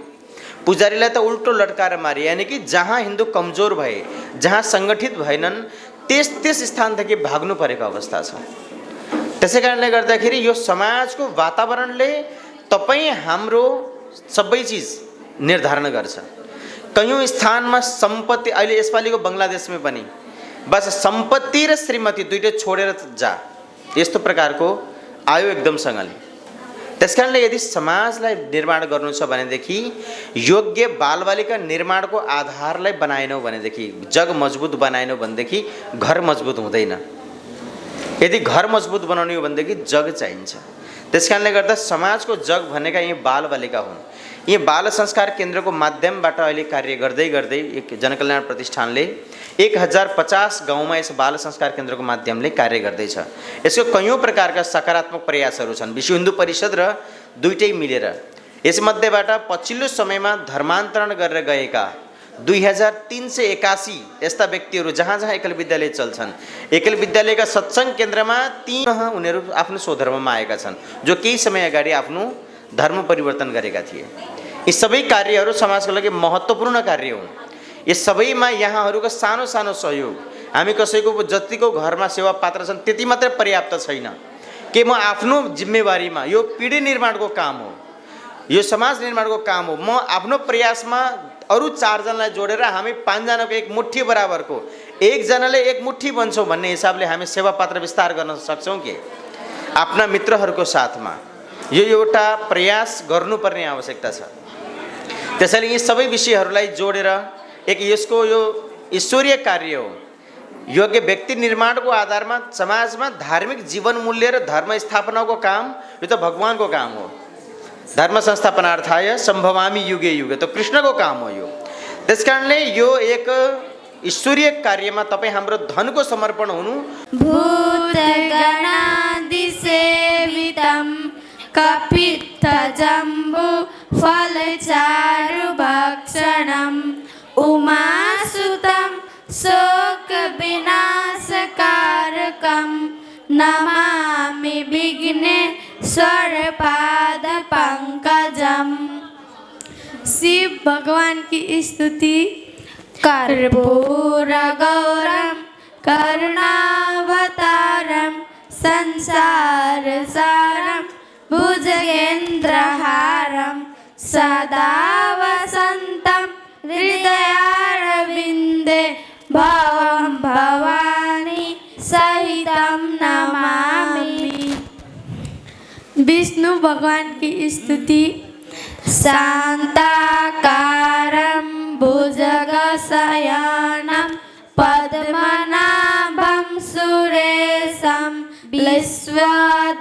पुजारीलाई त उल्टो लटकाएर मारिए, यानि कि जहाँ हिन्दू कमजोर भए, जहाँ सङ्गठित भएनन् त्यस स्थानदेखि भाग्नु परेको अवस्था छ। त्यसै कारणले गर्दाखेरि यो समाजको वातावरणले तपाईँ हाम्रो सबै चिज निर्धारण गर्छ। कयौँ स्थानमा सम्पत्ति, अहिले यसपालिको बङ्गलादेशमै पनि बस सम्पत्ति र श्रीमती दुइटै छोडेर जा, यस्तो प्रकारको आयो एकदमसँगले। त्यस कारणले यदि समाजलाई निर्माण गर्नु छ भनेदेखि योग्य बालबालिका निर्माणको आधारलाई बनाएनौँ भनेदेखि, जग मजबुत बनाएनौँ भनेदेखि घर मजबुत हुँदैन। यदि घर मजबुत बनाउने हो भनेदेखि जग चाहिन्छ। त्यस कारणले गर्दा समाजको जग भनेका यी बालबालिका हुन्। यी बाल संस्कार केन्द्रको माध्यमबाट अहिले कार्य गर्दै गर्दै एक जनकल्याण प्रतिष्ठानले 1050 गाउँमा यस बाल संस्कार केन्द्रको माध्यमले कार्य गर्दैछ। यसको कयौँ प्रकारका सकारात्मक प्रयासहरू छन्, विश्व हिन्दू परिषद र दुइटै मिलेर। यसमध्येबाट पछिल्लो समयमा धर्मान्तरण गरेर गएका 2381 यस्ता व्यक्तिहरू जहाँ जहाँ एकल विद्यालय चल्छन्, एकल विद्यालयका सत्सङ्ग केन्द्रमा उनीहरू आफ्नो स्वधर्ममा आएका छन्, जो केही समय अगाडि आफ्नो धर्म परिवर्तन गरेका थिए। यी सबै कार्यहरू समाजको लागि महत्त्वपूर्ण कार्य हुन्। यस सबैमा यहाँहरूको सानो सानो सहयोग, हामी कसैको जतिको घरमा सेवा पात्र छन् त्यति मात्रै पर्याप्त छैन। के म आफ्नो जिम्मेवारीमा, यो पिँढी निर्माणको काम हो, यो समाज निर्माणको काम हो। म आफ्नो प्रयासमा अरू 4 जनालाई जोडेर हामी 5 जनाको एक मुट्ठी बराबरको, एकजनाले एक मुट्ठी बन्छौँ भन्ने हिसाबले हामी सेवा पात्र विस्तार गर्न सक्छौँ कि आफ्ना मित्रहरूको साथमा। यो एउटा प्रयास गर्नुपर्ने आवश्यकता छ। त्यसैले यी सबै विषयहरूलाई जोडेर एक यसको यो ईश्वरीय कार्य हो। योग्य व्यक्ति निर्माणको आधारमा समाजमा धार्मिक जीवन मूल्य र धर्म स्थापनाको काम यो त भगवानको काम हो। धर्म संस्थापनार्थाय सम्भवामि युगे युगे त कृष्णको काम हो यो। त्यसकारणले यो एक ईश्वरीय कार्यमा तपाईँ हाम्रो धनको समर्पण हुनु। भूतगणादिसेवितं कपित्थजम्बू फलचारुभक्षणम् उमासुतं शोकविनाशकारकं नमामि विघ्नेश्वरपादपङ्कजम्। शिव भगवान की स्तुति। कर्पूरगौरं करुणावतारं संसारसारं भुजगेन्द्रहारं सदा वसन्तं हृदयारविन्दे भवं भवानी सहितं नमामि। विष्णु भगवान की स्तुति। शान्ताकारं भुजगशयनं पद्मनाभं सुरेशं विश्वधारं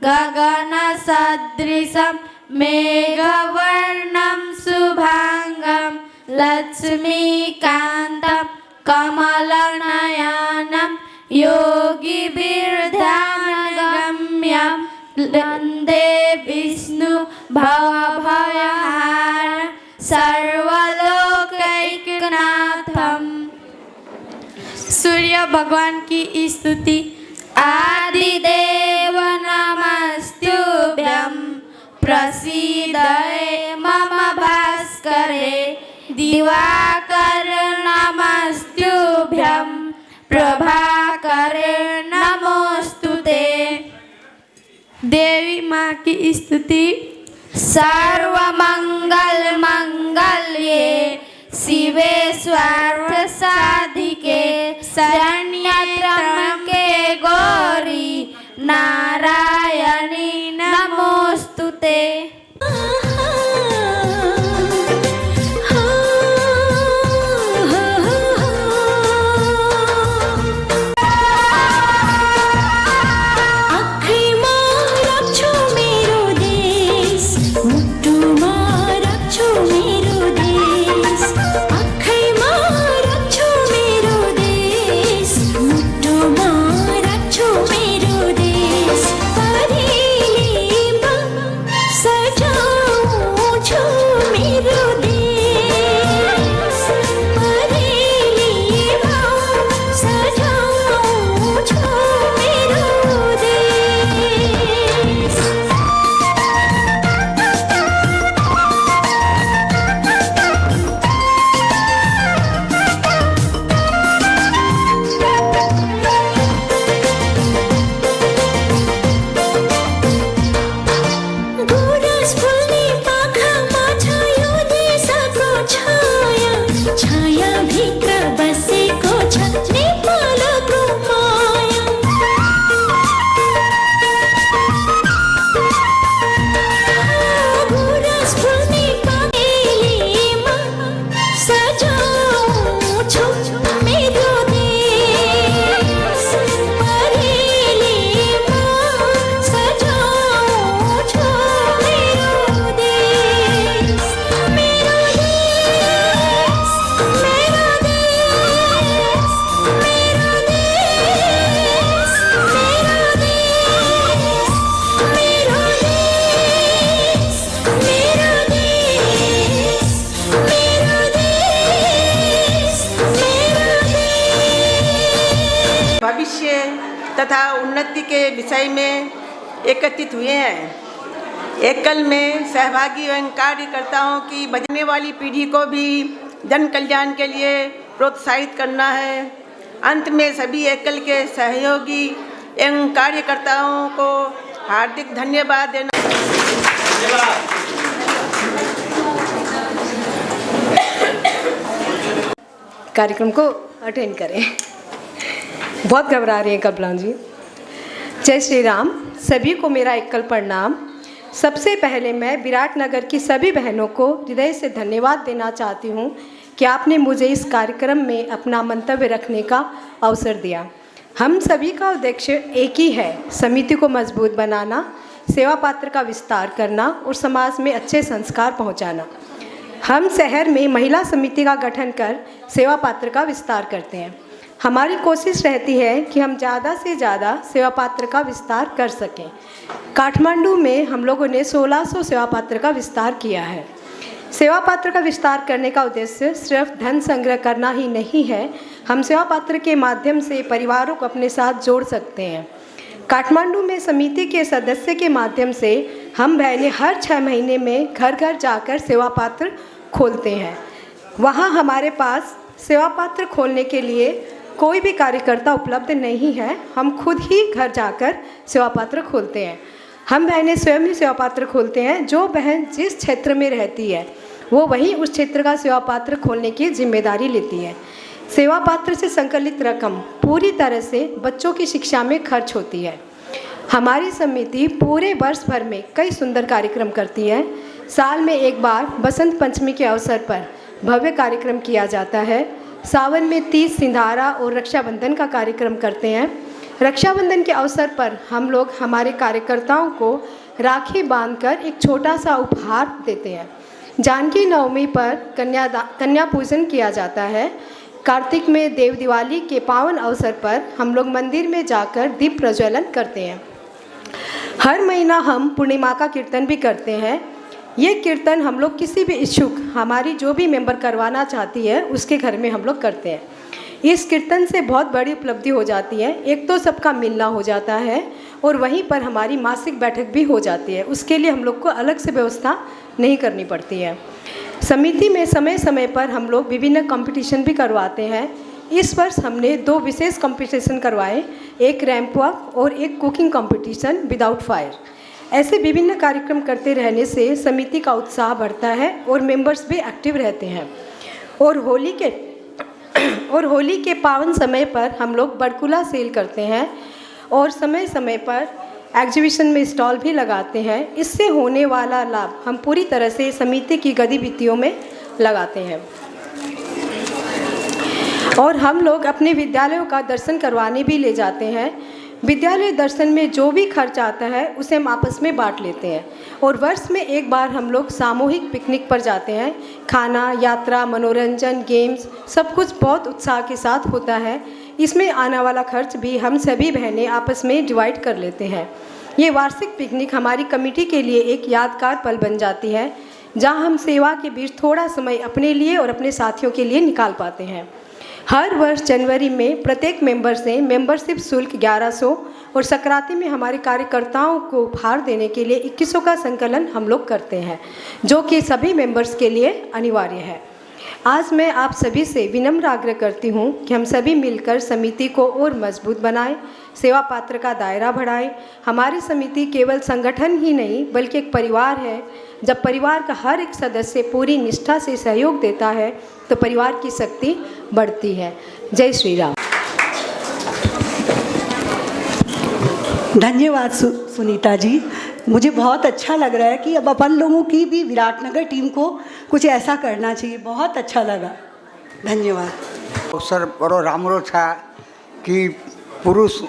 गगनसदृशं मेघवर्णं शुभांगं लक्ष्मीकान्तं कमलनयनं योगिभिर्ध्यानगम्यं वन्दे विष्णु भवभयहारं सर्वलोकैकनाथं। सूर्य भगवान की स्तुति। आदिदेव नमस्तुभ्यं प्रसीद मम भास्करे दिवाकर नमस्तुभ्यं प्रभाकरे नमोस्तुते। देवी माँ की स्तुति। सर्वमंगल मंगल्ये शिवे स्वार्थ साधिके शरण्ये त्र्यंबके गौरी नारायणी नमोस्तुते। तथा उन्नति के विषय में एकत्रित हुए हैं। एकल में सहभागी एवं कार्यकर्ताओं की बचने वाली पीढ़ी को भी जन कल्याण के लिए प्रोत्साहित करना है। अंत में सभी एकल के सहयोगी एवं कार्यकर्ताओं को हार्दिक धन्यवाद देना। कार्यक्रम को अटेंड करें। बहुत घबरा रही हैं कल्पना जी। जय श्री राम। सभी को मेरा एकल प्रणाम। सबसे पहले मैं विराटनगर की सभी बहनों को हृदय से धन्यवाद देना चाहती हूँ कि आपने मुझे इस कार्यक्रम में अपना मंतव्य रखने का अवसर दिया। हम सभी का उद्देश्य एक ही है, समिति को मजबूत बनाना, सेवा पात्र का विस्तार करना और समाज में अच्छे संस्कार पहुँचाना। हम शहर में महिला समिति का गठन कर सेवा पात्र का विस्तार करते हैं। हमारी कोशिश रहती है कि हम ज़्यादा से ज़्यादा सेवा पात्र का विस्तार कर सकें। काठमांडू में हम लोगों ने 1600 सेवा पात्र का विस्तार किया है। सेवा पात्र का विस्तार करने का उद्देश्य सिर्फ धन संग्रह करना ही नहीं है, हम सेवा पात्र के माध्यम से परिवारों को अपने साथ जोड़ सकते हैं। काठमांडू में समिति के सदस्य के माध्यम से हम बहनें हर 6 महीने में घर घर जाकर सेवा पात्र खोलते हैं। वहाँ हमारे पास सेवा पात्र खोलने के लिए कोई भी कार्यकर्ता उपलब्ध नहीं है, हम खुद ही घर जाकर सेवा पात्र खोलते हैं। हम बहनें स्वयं ही सेवा पात्र खोलते हैं। जो बहन जिस क्षेत्र में रहती है वो वहीं उस क्षेत्र का सेवा पात्र खोलने की जिम्मेदारी लेती है। सेवा पात्र से संकलित रकम पूरी तरह से बच्चों की शिक्षा में खर्च होती है। हमारी समिति पूरे वर्ष भर में कई सुंदर कार्यक्रम करती है। साल में एक बार बसंत पंचमी के अवसर पर भव्य कार्यक्रम किया जाता है। सावन में 30 सिंधारा और रक्षाबंधन का कार्यक्रम करते हैं। रक्षाबंधन के अवसर पर हम लोग हमारे कार्यकर्ताओं को राखी बांधकर एक छोटा सा उपहार देते हैं। जानकी नवमी पर कन्या पूजन किया जाता है। कार्तिक में देव दिवाली के पावन अवसर पर हम लोग मंदिर में जाकर दीप प्रज्वलन करते हैं। हर महीना हम पूर्णिमा का कीर्तन भी करते हैं। ये कीर्तन हम लोग किसी भी इच्छुक, हमारी जो भी मेंबर करवाना चाहती है उसके घर में हम लोग करते हैं। इस कीर्तन से बहुत बड़ी उपलब्धि हो जाती है। एक तो सबका मिलना हो जाता है और वहीं पर हमारी मासिक बैठक भी हो जाती है। उसके लिए हम लोग को अलग से व्यवस्था नहीं करनी पड़ती है। समिति में समय समय पर हम लोग विभिन्न कंपटीशन भी करवाते हैं। इस वर्ष हमने 2 विशेष कंपटीशन करवाए, एक रैंप वॉक और एक कुकिंग कंपटीशन विदाउट फायर। ऐसे विभिन्न कार्यक्रम करते रहने से समिति का उत्साह बढ़ता है और मेंबर्स भी एक्टिव रहते हैं। और होली के पावन समय पर हम लोग बड़कुला सेल करते हैं और समय समय पर एग्जीबिशन में स्टॉल भी लगाते हैं। इससे होने वाला लाभ हम पूरी तरह से समिति की गतिविधियों में लगाते हैं। और हम लोग अपने विद्यालयों का दर्शन करवाने भी ले जाते हैं। विद्यालय दर्शन में जो भी खर्च आता है उसे हम आपस में बांट लेते हैं। और वर्ष में एक बार हम लोग सामूहिक पिकनिक पर जाते हैं। खाना, यात्रा, मनोरंजन, गेम्स सब कुछ बहुत उत्साह के साथ होता है। इसमें आने वाला खर्च भी हम सभी बहनें आपस में डिवाइड कर लेते हैं। ये वार्षिक पिकनिक हमारी कमेटी के लिए एक यादगार पल बन जाती है, जहाँ हम सेवा के बीच थोड़ा समय अपने लिए और अपने साथियों के लिए निकाल पाते हैं। हर वर्ष जनवरी में प्रत्येक मेंबर से मेंबरशिप शुल्क 1100 और संक्रांति में हमारे कार्यकर्ताओं को उपहार देने के लिए 2100 का संकलन हम लोग करते हैं, जो कि सभी मेंबर्स के लिए अनिवार्य है। आज मैं आप सभी से विनम्र आग्रह करती हूँ कि हम सभी मिलकर समिति को और मजबूत बनाएं, सेवा पात्र का दायरा बढ़ाएं। हमारी समिति केवल संगठन ही नहीं बल्कि एक परिवार है। जब परिवार का हर एक सदस्य पूरी निष्ठा से सहयोग देता है तो परिवार की शक्ति बढ़ती है। जय श्री राम। धन्यवाद सुनीता जी। मुझे बहुत अच्छा लग रहा है कि अब अपन लोगों की भी विराटनगर टीम को कुछ ऐसा करना चाहिए। बहुत अच्छा लगा, धन्यवाद। अवसर बड़ो रामरो था कि पुरुष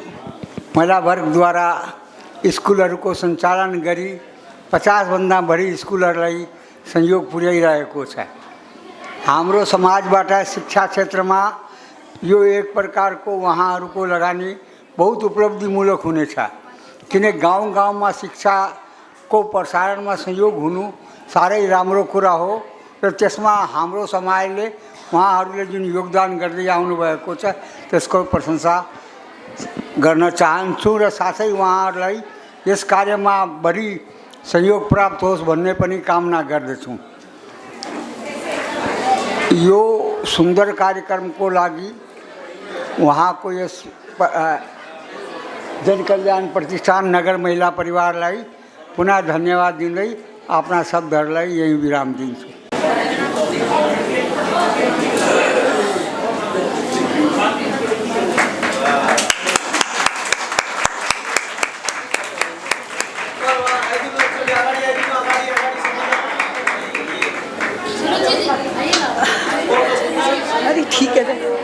महिला वर्ग द्वारा स्कूलहरूको सञ्चालन गरी 50भन्दा बढी स्कुलहरूलाई संयोग पुर्याइरहेको छ। हाम्रो समाजबाट शिक्षा क्षेत्रमा यो एक प्रकारको उहाँहरूको लगानी बहुत उपलब्धिमूलक हुनेछ, किन गाउँ गाउँमा शिक्षाको प्रसारणमा सहयोग हुनु साह्रै राम्रो कुरा हो र त्यसमा हाम्रो समाजले उहाँहरूले जुन योगदान गर्दै आउनुभएको छ त्यसको प्रशंसा गर्न चाहन्छु र साथै उहाँहरूलाई यस कार्यमा बढी सहयोग प्राप्त होस् भन्ने पनि कामना गर्दछु। यो सुन्दर कार्यक्रमको लागि उहाँको यस जनकल्याण प्रतिष्ठान नगर महिला परिवारलाई पुनः धन्यवाद दिँदै अपना सब धरलाई यही विराम दिन्छु। अरे ठीक है कहाँ है?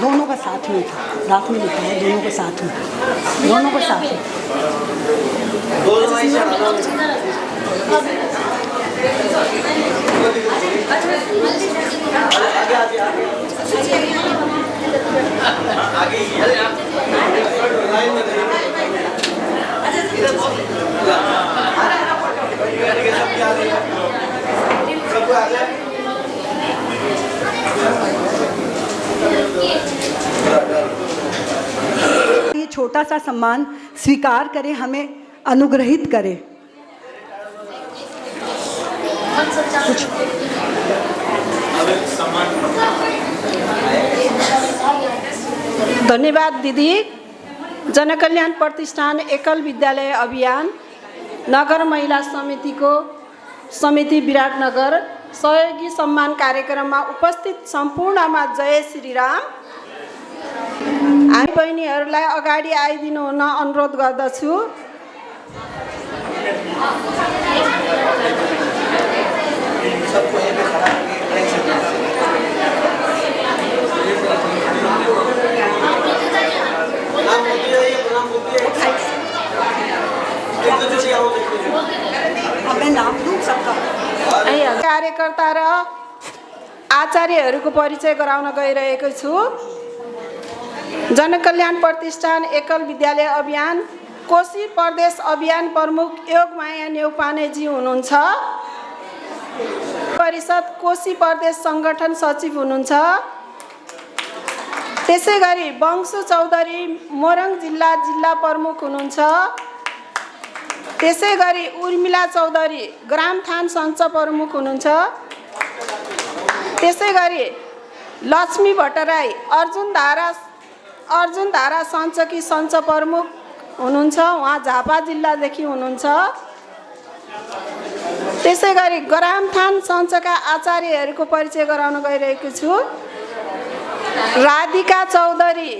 दोनों का साथ में था, रात में लिखा है दोनों को साथ में, दोनों को साथ में। ये छोटा सा सम्मान स्वीकार करें, हमें अनुग्रहित करें। धन्यवाद दीदी। जनकल्याण प्रतिष्ठान एकल विद्यालय अभियान नगर महिला समिति विराटनगर सहयोगी सम्मान कार्यक्रममा उपस्थित सम्पूर्णमा जय श्रीराम। हामी बहिनीहरूलाई अगाडि आइदिनु हुन अनुरोध गर्दछु। कार्यकर्ता र आचार्यहरूको परिचय गराउन गइरहेको छु। जनकल्याण प्रतिष्ठान एकल विद्यालय अभियान कोशी प्रदेश अभियान प्रमुख योगमाया नेउपानेजी हुनुहुन्छ। परिषद कोशी प्रदेश सङ्गठन सचिव हुनुहुन्छ। त्यसै गरी वंशु चौधरी मोरङ जिल्ला प्रमुख हुनुहुन्छ। त्यसै गरी उर्मिला चौधरी ग्रामथान सञ्च प्रमुख हुनुहुन्छ। त्यसै गरी लक्ष्मी भट्टराई अर्जुन धारा सञ्चकी सञ्च प्रमुख हुनुहुन्छ, उहाँ झापा जिल्लादेखि हुनुहुन्छ। त्यसै गरी ग्रामथान सञ्चका आचार्यहरूको परिचय गराउन गइरहेको छु। राधिका चौधरी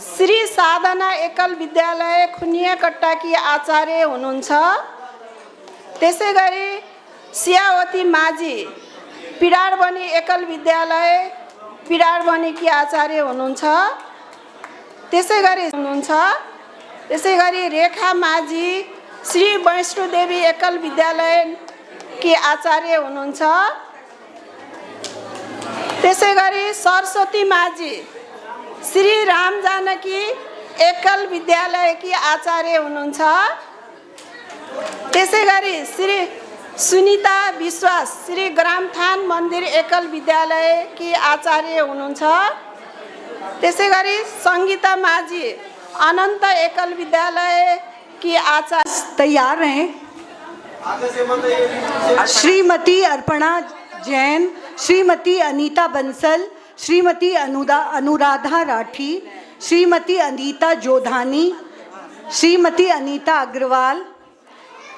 श्री साधना एकल विद्यालय खुनियाकट्टाकी आचार्य हुनुहुन्छ। त्यसै गरी सियावती माझी पिडारबनी एकल विद्यालय पिडारबनीकी आचार्य हुनुहुन्छ। त्यसै गरी रेखा माझी श्री वैष्णोदेवी एकल विद्यालयकी आचार्य हुनुहुन्छ। त्यसै गरी सरस्वती माझी श्री राम जानकी एकल विद्यालयकी आचार्य हुनुहुन्छ। त्यसै गरी श्री सुनिता विश्वास श्री ग्रामथान मन्दिर एकल विद्यालयकी आचार्य हुनुहुन्छ। त्यसै गरी सङ्गीता माझी अनन्त एकल विद्यालय की आचार्य। तैयार रहें। श्रीमती अर्पणा जैन, श्रीमती अनीता बंसल, श्रीमती अनुराधा राठी, श्रीमती अनीता जोधानी, श्रीमती अनीता अग्रवाल,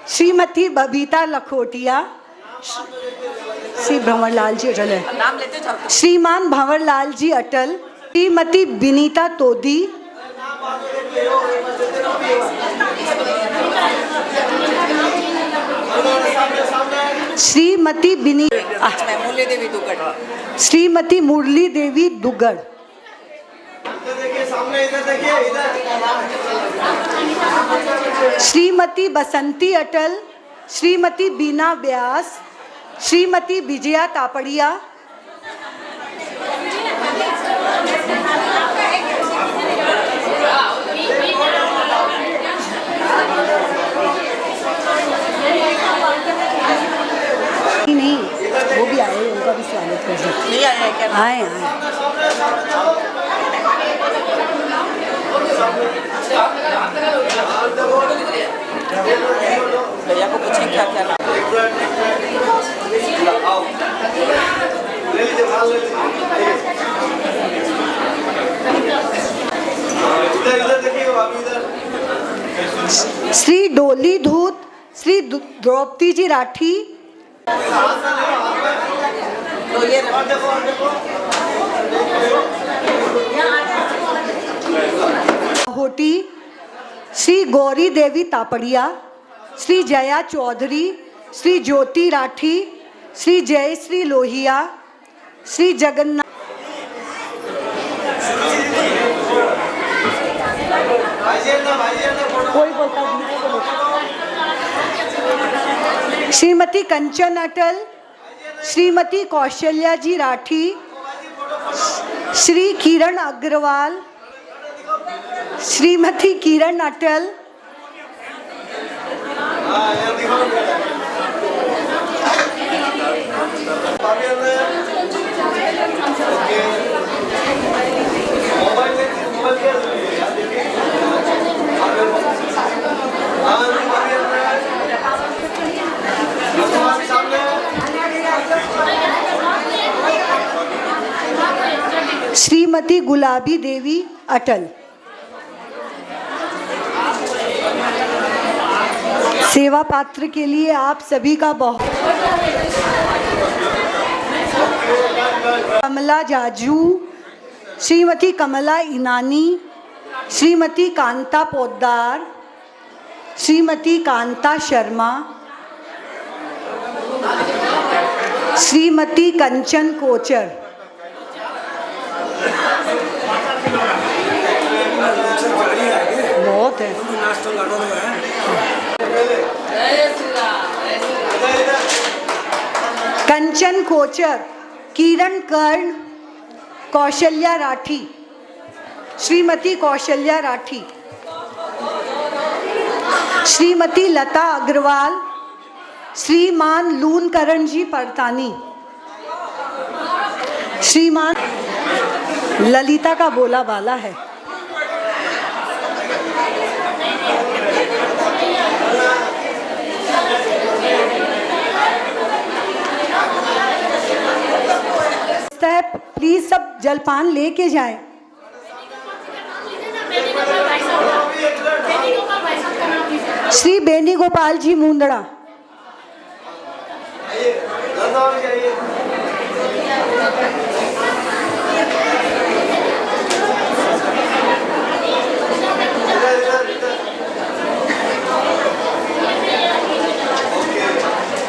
श्रीमती बबीता लखोटिया, श्री भंवरलाल जी अटल है, श्रीमान भंवरलाल जी अटल, श्रीमती विनीता तोदी, श्रीमती श्रीमती मुरली देवी दुगड़, श्रीमती बसंती अटल, श्रीमती बीना व्यास, श्रीमती विजया तापड़िया, आए आए। भैया को पूछें क्या क्या श्री डोली धूत श्री द्रौपदी जी राठी, होटी श्री गौरी देवी तापड़िया, श्री जया चौधरी, श्री ज्योति राठी, श्री जयश्री लोहिया, श्री जगन्नाथ, कोई बोलता श्रीमती कंचन अटल, श्रीमती कौशल्या जी राठी, श्री किरण अग्रवाल, श्रीमती किरण अटल, श्रीमती गुलाबी देवी अटल। सेवा पात्र के लिए आप सभी का बहुत। कमला जाजू, श्रीमती कमला इनानी, श्रीमती कांता पोद्दार, श्रीमती कांता शर्मा, श्रीमती कंचन कोचर, बहुत है। कंचन कोचर, किरण कर्ण, कौशल्या राठी, श्रीमती कौशल्या राठी, श्रीमती लता अग्रवाल, श्रीमान लूनकरण जी परतानी, श्रीमान ललिता का बोला बाला है। प्लीज सब जलपान लेके जाएं। श्री बेनी गोपाल जी मुंदड़ा,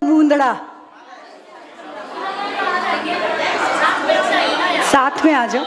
मुंदड़ा साथ में आ जाओ।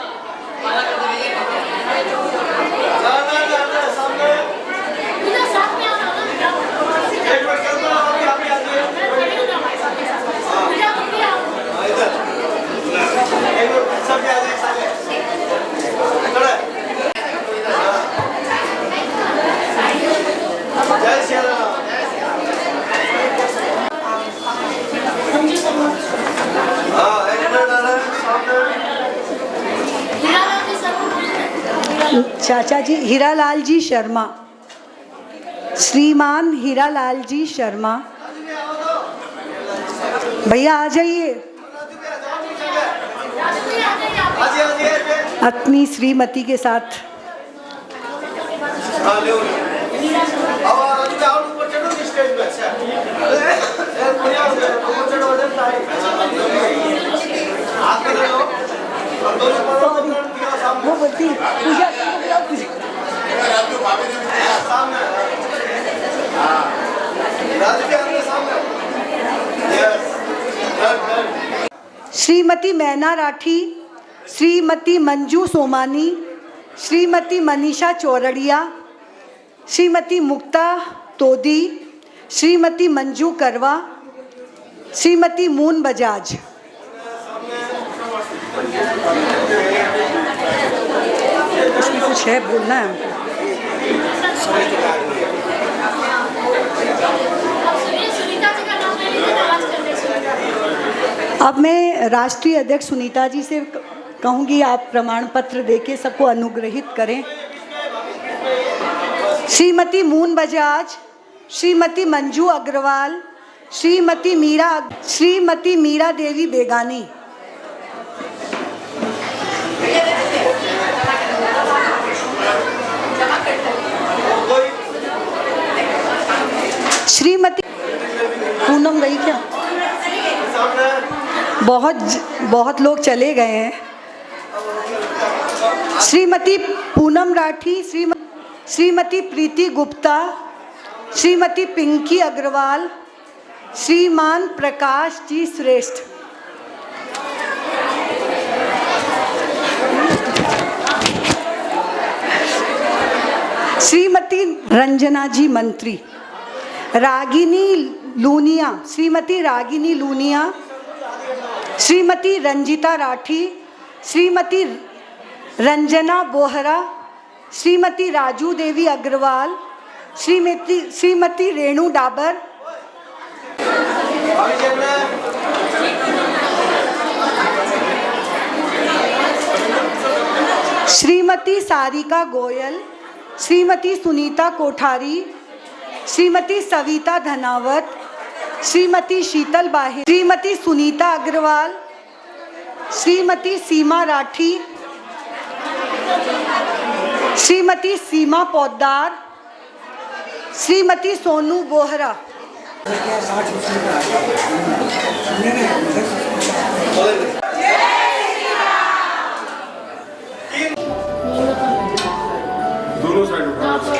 चाचा जी हीरालाल जी शर्मा, श्रीमान हीरालाल जी शर्मा, भैया आ जाइए। अपनी श्रीमती के साथ वो बोलती पूजा श्रीमती मैना राठी, श्रीमती मंजू सोमानी, श्रीमती मनीषा चौरड़िया, श्रीमती मुक्ता तोदी, श्रीमती मंजू करवा, श्रीमती मून बजाज। कुछ है बोलना है अब मैं राष्ट्रीय अध्यक्ष सुनीता जी से कहूँगी आप प्रमाण पत्र देके सबको अनुग्रहित करें। श्रीमती मून बजाज, श्रीमती मंजू अग्रवाल, श्रीमती मीरा देवी बेगानी। श्रीमती पूनम गई क्या? बहुत लोग चले गए हैं। श्रीमती पूनम राठी, श्रीमती प्रीति गुप्ता, श्रीमती पिंकी अग्रवाल, श्रीमान प्रकाश जी श्रेष्ठ। श्रीमती रंजना जी मंत्री, रागिनी लूनिया, श्रीमती रागिनी लूनिया, श्रीमती रंजिता राठी, श्रीमती रंजना बोहरा, श्रीमती राजू देवी अग्रवाल, श्रीमती रेणु डाबर, श्रीमती सारिका गोयल, श्रीमती सुनीता कोठारी, श्रीमती सविता धनावत, श्रीमती शीतल बाहिर, श्रीमती सुनीता अग्रवाल, श्रीमती सीमा राठी, श्रीमती सीमा पौद्दार, श्रीमती सोनू बोहरा। दोनों साइड उठा।